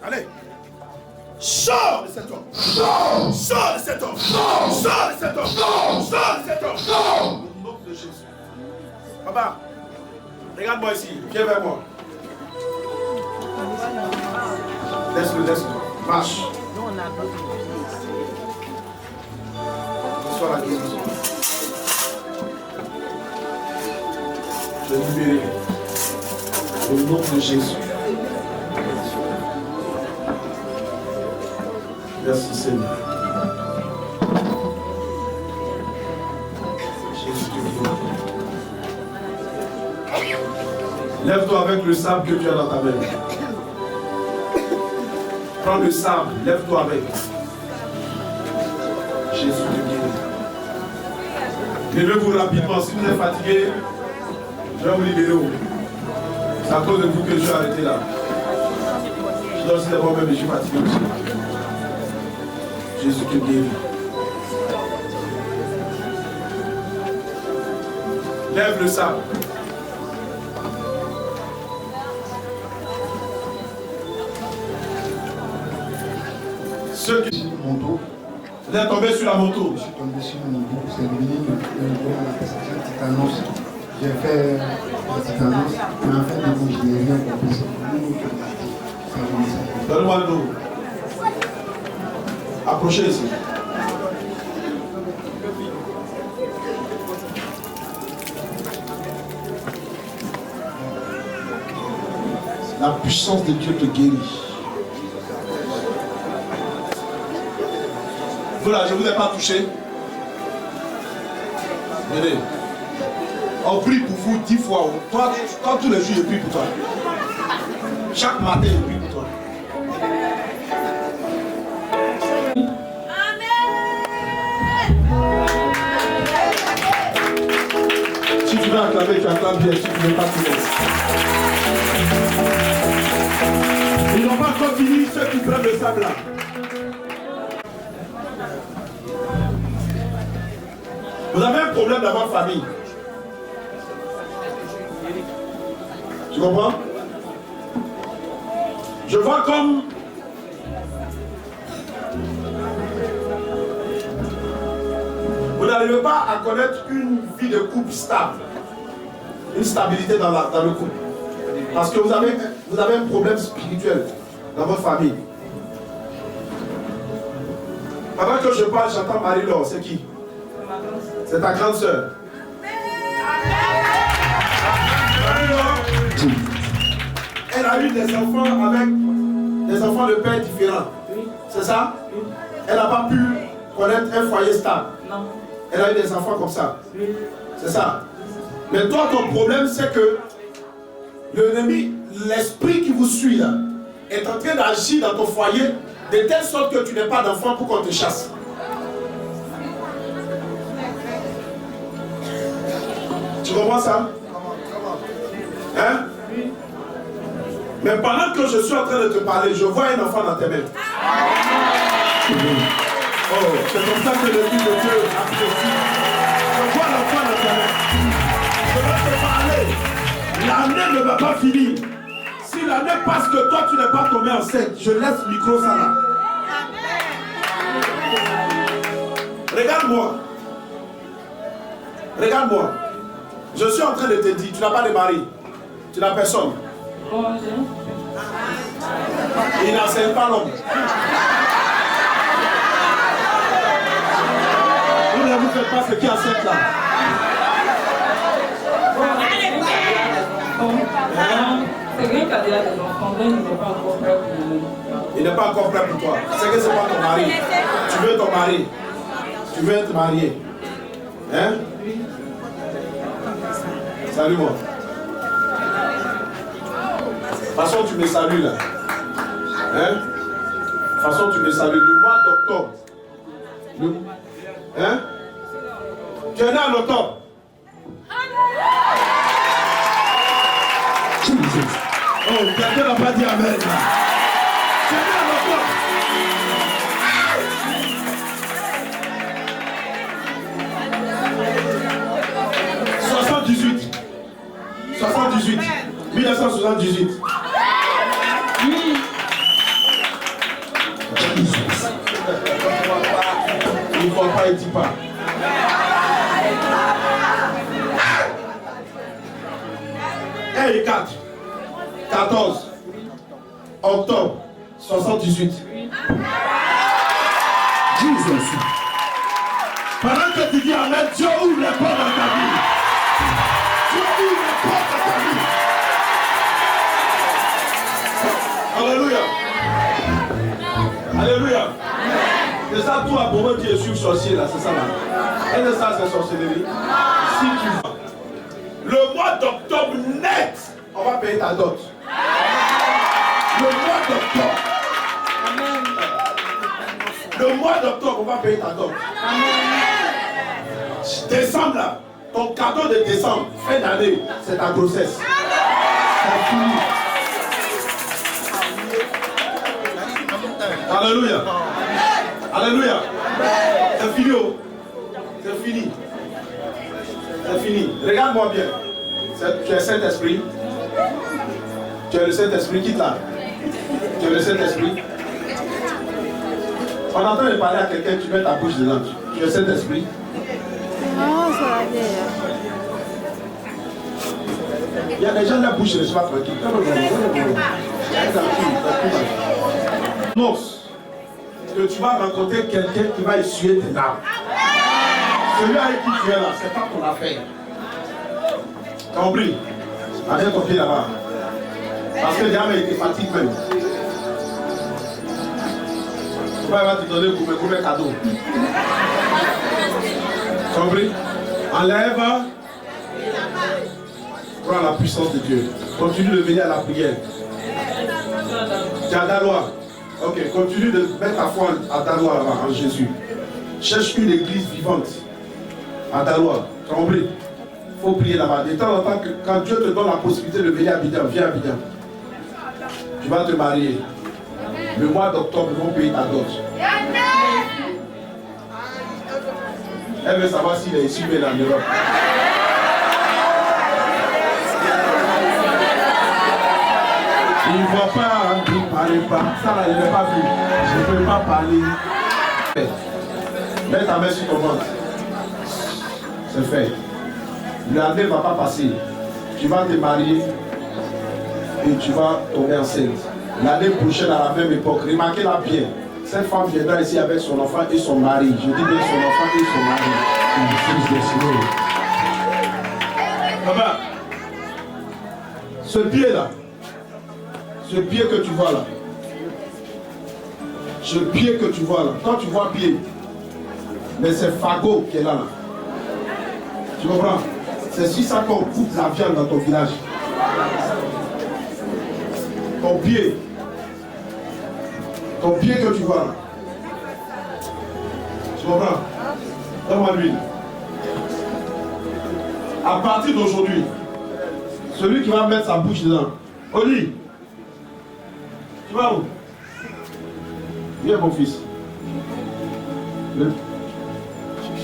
S3: Allez. Sors de cet homme. Sors de cet homme. Sors de cet homme. Sors de cet homme. Au nom de Jésus. Papa, regarde-moi ici. Viens vers moi. Laisse-le. Marche. Sois la guérison. Je vais libérer. Au nom de Jésus. Merci Seigneur. Jésus te guérit. Lève-toi avec le sable que tu as dans ta main. Prends le sable, lève-toi avec. Jésus te guérit. Levez-vous rapidement. Si vous êtes fatigué, je vais vous libérer. C'est à cause de vous que je suis arrêté là. Je dois aussi d'abord même, je suis fatigué aussi. Jésus te guérit. Lève le sable. Ceux qui...
S2: Mon dos.
S3: Vous êtes tombé sur la moto.
S2: Je suis tombé sur mon dos. C'est devenu un tétanos. J'ai fait un tétanos. Mais en fait, je n'ai rien compris.
S3: Donne-moi le dos. Approchez ici.
S1: La puissance de Dieu te guérit.
S3: Voilà, je ne vous ai pas touché. Venez. On prie pour vous 10 fois. Toi, tous les jours, je prie pour toi. Chaque matin, je prie pour toi. Si tu veux acclamer, tu acclames bien. Si tu ne veux pas, tu laisses. Ils n'ont pas encore fini, ceux qui prennent le sable là. Vous avez un problème dans votre famille. Tu comprends? Je vois comme vous n'arrivez pas à connaître une vie de couple stable, une stabilité dans le couple. Parce que vous avez un problème spirituel dans votre famille. Pendant que je parle, j'entends Marie-Laure. C'est qui? C'est ta grande sœur. Elle a eu des enfants avec des enfants de pères différents. C'est ça? Elle n'a pas pu connaître un foyer stable.
S7: Non.
S3: Elle a eu des enfants comme ça. C'est ça. Mais toi, ton problème, c'est que l'ennemi, l'esprit qui vous suit là, est en train d'agir dans ton foyer de telle sorte que tu n'aies pas d'enfants pour qu'on te chasse. Tu comprends ça? Hein? Mais pendant que je suis en train de te parler, je vois un enfant dans tes mains. Oh, c'est comme ça que le Fils de Dieu apprécie. Je vois l'enfant dans tes mains. Je vais te parler. L'année ne va pas finir. Si l'année passe que toi tu n'es pas tombé enceinte, je laisse le micro ça là. Regarde-moi. Regarde-moi. Je suis en train de te dire, tu n'as pas de mari. Tu n'as personne. Il n'enseigne pas l'homme. Vous ne vous faites pas ce qui enseigne là.
S7: C'est vrai qu'il a déjà des enfants, mais il n'est pas encore prêt pour
S3: Il n'est pas encore prêt pour toi. C'est que ce n'est pas ton mari. Tu veux ton mari. Tu
S1: Tu veux être marié? Hein? Salut-moi. De toute façon, tu me salues là. Hein? De toute façon, tu me salues. Le mois d'octobre. Hein? Tu es né en octobre. Oh, quelqu'un n'a pas dit amen. Tu es né en octobre. 1978. Il ne faut pas, il dit pas. Et 4, 14 octobre 78. Jesus. Pendant que tu dis amen, Dieu ouvre les portes dans ta vie. Dieu ouvre les portes dans ta vie. Alléluia. Alléluia. C'est ça, toi, pour moi, tu es sur sorcier là, c'est ça là. Et de ça, c'est sorcellerie. Si tu vas. Le mois d'octobre net, on va payer ta dot. Le mois d'octobre. Le mois d'octobre, on va payer ta dot. Décembre là, ton cadeau de décembre, fin d'année, c'est ta grossesse. C'est fini. Alléluia. Alléluia. C'est fini. C'est fini. C'est fini. Regarde-moi bien. Tu es Saint-Esprit. Tu es le Saint-Esprit. Quitte là. Tu es le Saint-Esprit. On est en train de parler à quelqu'un, tu mets ta bouche dedans. Tu es Saint-Esprit. Il y a des gens qui la bouche ne sont pas tranquilles. Non. Que tu vas rencontrer quelqu'un qui va essuyer tes larmes. Celui avec qui tu es là, c'est pas ton affaire. Compris? Amène ton pied là-bas. Parce que l'âme était fatigué même. Pourquoi il va te donner un cadeau? Compris? Enlève. Prends la puissance de Dieu. Continue de venir à la prière. Tu as Dalois. Ok, continue de mettre ta foi à Dalois là-bas, en Jésus. Cherche une église vivante à Dalois. Compris? Il faut prier là-bas. De temps en temps, quand Dieu te donne la possibilité de venir à Abidjan, viens à Abidjan. Tu vas te marier. Le mois d'octobre, ils vont payer ta dot. Elle veut savoir s'il est ici, mais là, en Europe. Il ne voit pas, il ne parle pas. Ça là, il n'est pas vu. Je ne peux pas parler. Mets ta main sur ton ventre. C'est fait. L'année ne va pas passer. Tu vas te marier et tu vas tomber enceinte. L'année prochaine, à la même époque, remarquez-la bien. Cette femme viendra ici avec son enfant et son mari. Je dis bien son enfant et son mari. Papa, ce pied-là, ce pied que tu vois là, ce pied que tu vois là, quand tu vois pied, mais c'est Fago qui est là. Tu comprends? C'est si ça qu'on coupe la viande dans ton village. Ton pied que tu vois là. Tu comprends? Donne-moi l'huile. À partir d'aujourd'hui, celui qui va mettre sa bouche dedans, Oli, tu vas où? Viens mon fils.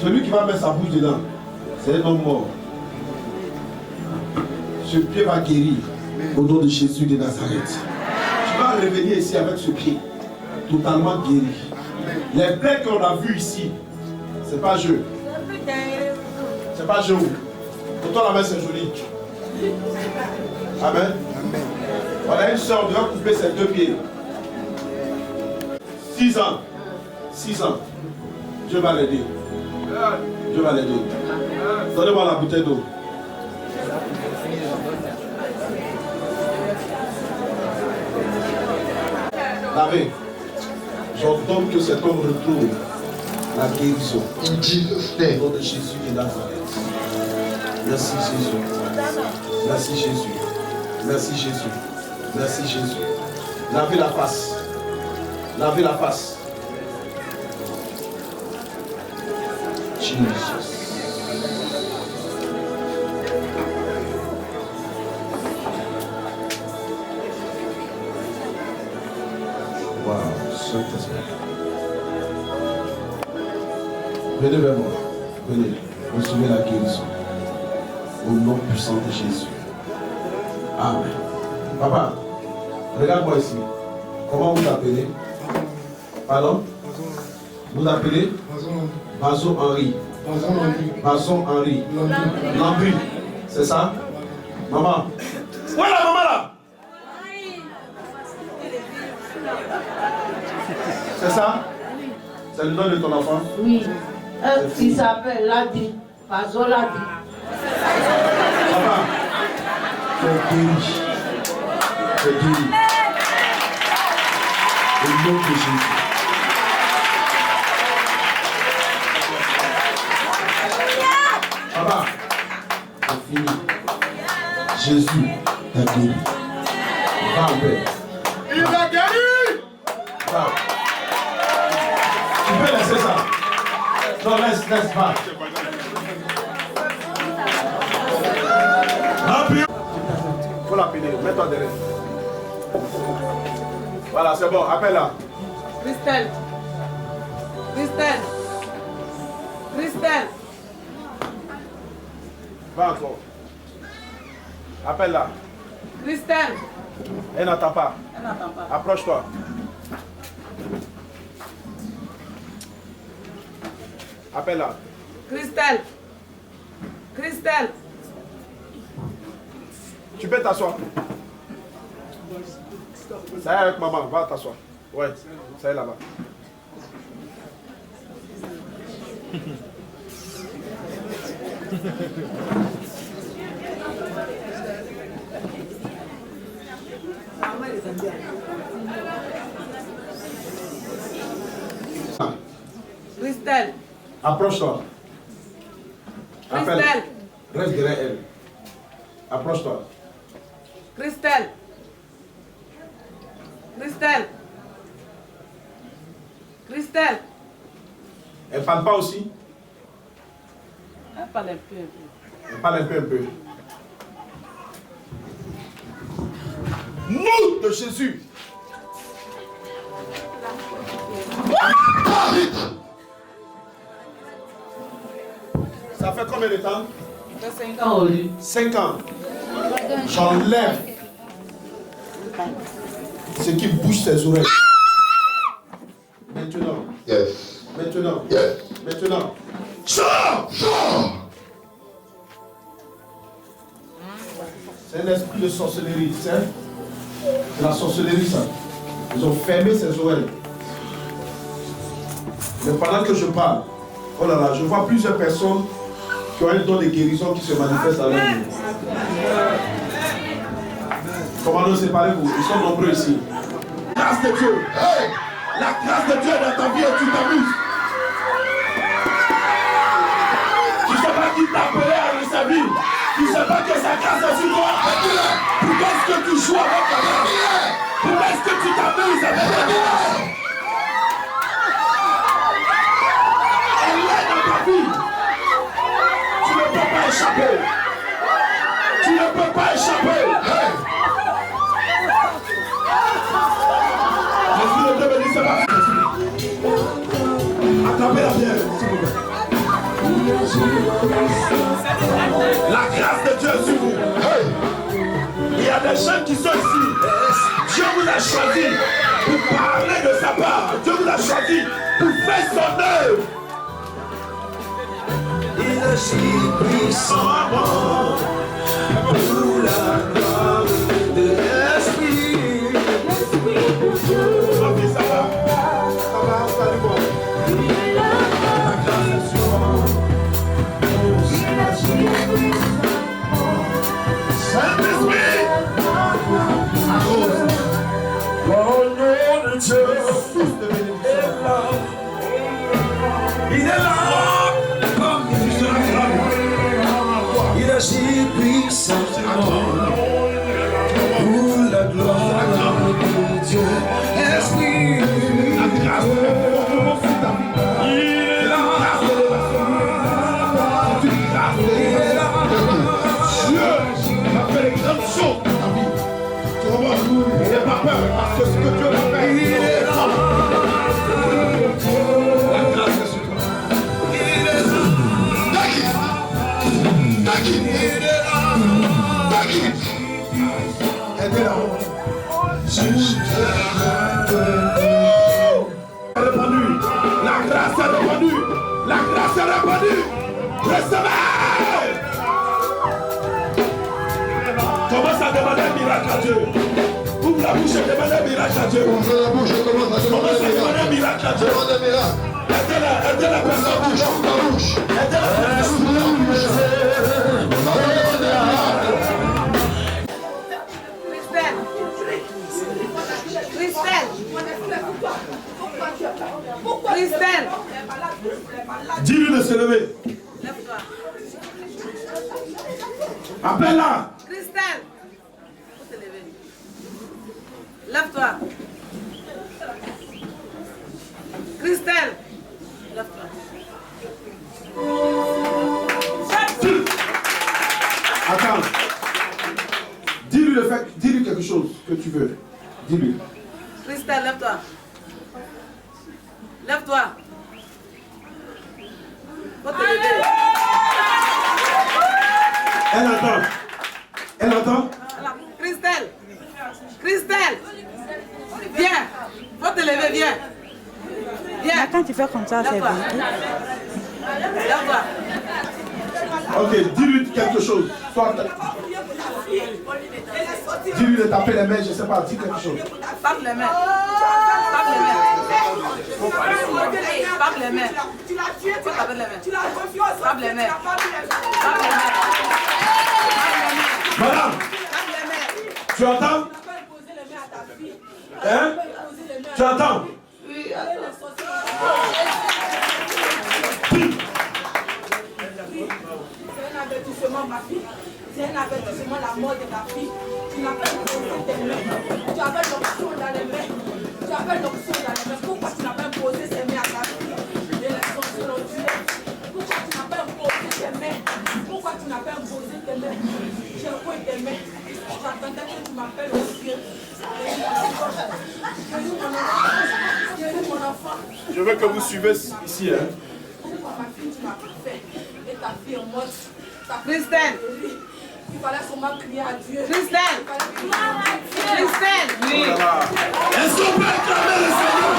S1: Celui qui va mettre sa bouche dedans, c'est un homme mort. Ce pied va guérir au nom de Jésus de Nazareth. Tu vas revenir ici avec ce pied, totalement guéri. Les plaies qu'on a vues ici, c'est pas jeu. C'est pas jeu. Pour toi la main c'est joli. Amen. On a une soeur, on doit couper ses deux pieds. 6 ans. 6 ans. Dieu va l'aider. Dieu va l'aider. Donnez-moi la bouteille d'eau. Lavez. J'ordonne que cet homme retrouve la guérison.
S2: In Jesus'
S1: Au
S2: name.
S1: nom de Jésus de Nazareth. Merci Jésus. Merci Jésus. Merci Jésus. Merci Jésus. Lavez la face. Lavez la face. Jesus. Wow, Saint-Esprit. Venez vers moi. Venez. Recevez la guérison. Au nom puissant de Jésus. Amen. Papa, regarde-moi ici. Comment vous appelez? Pardon? Vous appelez? Bazo Henri. Bazo Henri. Landry. C'est ça? Maman. Où est la maman là? C'est ça? C'est le nom de ton enfant?
S10: Oui. Il s'appelle Ladi. Bazo Ladi.
S1: Papa, tu es guéri. Tu es guéri. Au nom de Jésus. Papa, c'est fini. Jésus t'a guéri. Va en paix.
S3: Il a guéri.
S1: Va. Tu peux laisser ça. Non, laisse, va. Faut l'appeler, mets-toi derrière. Voilà, c'est bon, appelle-la.
S7: Christelle. Christelle. Christelle.
S1: Va encore. Appelle-la.
S7: Christelle.
S1: Elle n'entend pas.
S7: Elle n'entend pas.
S1: Approche-toi. Appelle-la.
S7: Christelle. Christelle.
S1: Tu peux t'asseoir. Ça y est avec maman, va t'asseoir. Ouais, ça y est là-bas.
S7: Christelle.
S1: Approche-toi. Appelle.
S7: Christelle.
S1: Reste derrière elle. Approche-toi.
S7: Christelle. Christelle. Christelle.
S1: Elle parle pas aussi?
S7: Elle parle un peu.
S1: Elle parle un peu. Nom de Jésus. Ça fait combien de temps?
S7: Ça fait 5 ans au lit.
S1: 5 ans. J'enlève ce qui bouge ses oreilles. Maintenant.
S2: Yes.
S1: Maintenant.
S2: Yes.
S1: Maintenant.
S2: Sors!
S1: C'est un esprit de sorcellerie, tu sais. C'est la sorcellerie, ça. Ils ont fermé ses oreilles. Mais pendant que je parle, oh là là, je vois plusieurs personnes qui ont un don de guérison qui se manifestent avec nous. Comment nous séparez-vous? Ils sont nombreux ici. La grâce de Dieu. Hey! La grâce de Dieu dans ta vie et tu t'amuses. Tu ne sais pas qui t'a appelé à le servir. Tu ne sais pas que sa grâce est sur toi. Pourquoi est-ce que tu joues avec ta grâce? Pourquoi est-ce que tu t'amuses avec ta grâce? Elle est dans ta vie. Tu ne peux pas échapper. Tu ne peux pas échapper. Hey! L'esprit de Dieu me dit c'est pas. Attrapez-la bien, s'il vous plaît. La grâce de Dieu sur vous. Hey. Il y a des gens qui sont ici. Dieu vous a choisi pour parler de sa part. Dieu vous a choisi pour faire son œuvre.
S9: Il agit puissamment pour la gloire de l'Esprit.
S1: Ma fille, ça va? Ça va, ça va bon. La grâce est sur moi. Saint-Esprit, à cause.
S9: Au nom de Dieu,
S1: Source de bénédiction.
S9: il
S3: Répandu. La grâce est répandue. La grâce est répandue. Recevez. Commence à demander un miracle à Dieu. Ouvre la bouche et demande un miracle à Dieu.
S2: Commence la bouche et commence à demander
S3: un miracle à Dieu.
S2: Demande un miracle.
S3: Aidez la personne qui chante la bouche. Aidez la personne qui
S10: Christelle.
S3: dis-lui de se lever.
S10: Lève-toi.
S3: Appelle-la.
S10: Christelle. Faut te lever. Lève-toi. Christelle. Lève-toi.
S3: Attends. Dis-lui quelque chose que tu veux. Dis-lui.
S10: Christelle, lève-toi. Lève-toi. Faut te lever.
S3: Elle entend. Elle entend.
S10: Christelle. Christelle. Viens. Faut te lever, viens. Viens.
S7: Quand tu fais comme ça, c'est
S10: Lève-toi.
S7: bon.
S10: Lève-toi.
S3: Ok, dis-lui quelque chose. Soit. Dis-lui de taper les mains, je sais pas, dis quelque chose.
S10: Tape les mains. Tape les mains. Tape les mains. Tu l'as tué, tu l'as les mains. Tu l'as confiance. Tape les mains. Tape les mains.
S3: Madame, tu entends? Hein? Tu entends?
S10: Oui,
S11: c'est un avertissement, ma fille. C'est un avertissement, la mort de ta fille. Tu n'as pas posé tes mains. Tu avais l'option dans les mains. Tu avais l'option dans les mains. Pourquoi tu n'as pas posé tes mains à ta fille? Et les sorciers l'ont tué. Pourquoi tu n'as pas posé tes mains? Pourquoi tu n'as pas posé tes mains? J'ai posé tes mains. J'attendais que tu m'appelles au ciel. Mon enfant.
S3: Je veux que vous suivez ici. Hein.
S11: Pourquoi ma fille tu m'as fait? Et ta fille est morte.
S10: Christelle.
S11: Il fallait seulement crier à Dieu.
S10: Christelle. Christelle. Oui.
S3: Est-ce qu'on peut acclamer le Seigneur?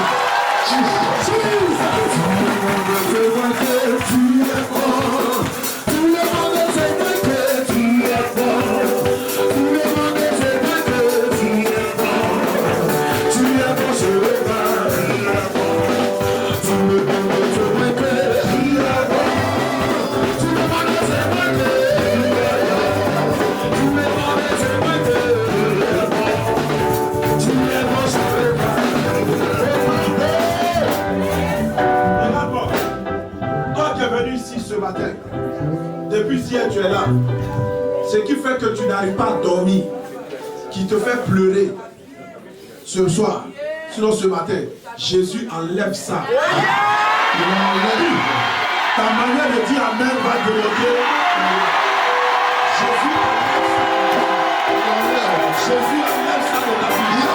S3: Depuis hier, tu es là. Ce qui fait que tu n'arrives pas à dormir, qui te fait pleurer ce soir, sinon ce matin, Jésus enlève ça. Ta manière de dire Amen va demander. Jésus enlève ça de ta vie.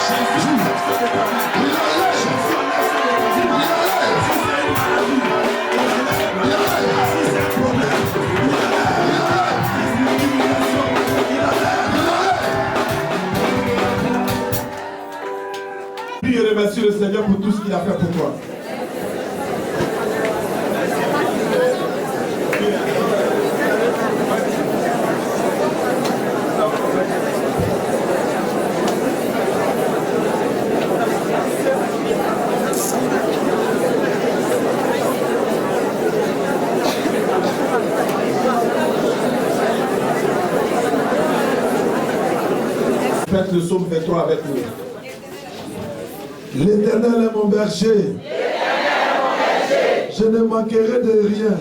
S3: Jésus enlève ça de ta vie. Jésus enlève ça de ta vie. Si c'est une maladie, si c'est un problème, puis je remercie le Seigneur pour tout ce qu'il a fait pour toi. Faites le psaume 23 avec nous. L'Éternel est mon berger. Je ne manquerai de rien.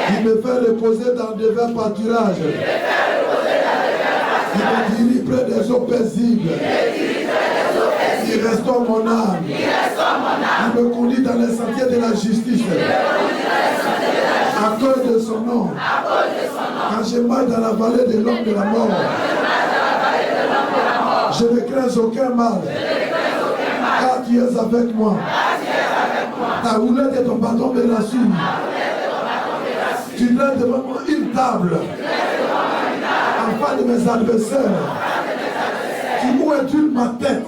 S3: Il me fait reposer dans de verts pâturages. Il me dirige près des eaux paisibles. Il restaure mon âme. Il me conduit dans les sentiers de la justice. À cause de son nom. Quand je marche dans la vallée de l'ombre de la mort, je ne crains aucun mal. Car tu es avec moi. Ta roulette et ton bâton me rassurent. Tu mets devant moi une table. En face de mes adversaires. Tu
S1: Où es-tu ma tête?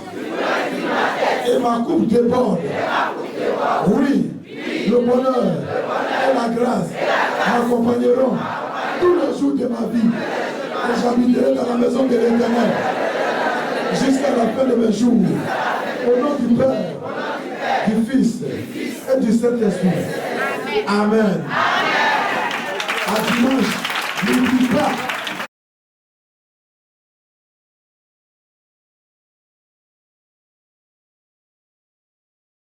S1: Et ma coupe déborde. Oui, le bonheur et la grâce m'accompagneront tous les jours de ma vie. Et j'habiterai dans la maison de l'Éternel jusqu'à la fin de mes jours. Au nom du Père, du Fils et du Saint-Esprit. Amen. À dimanche.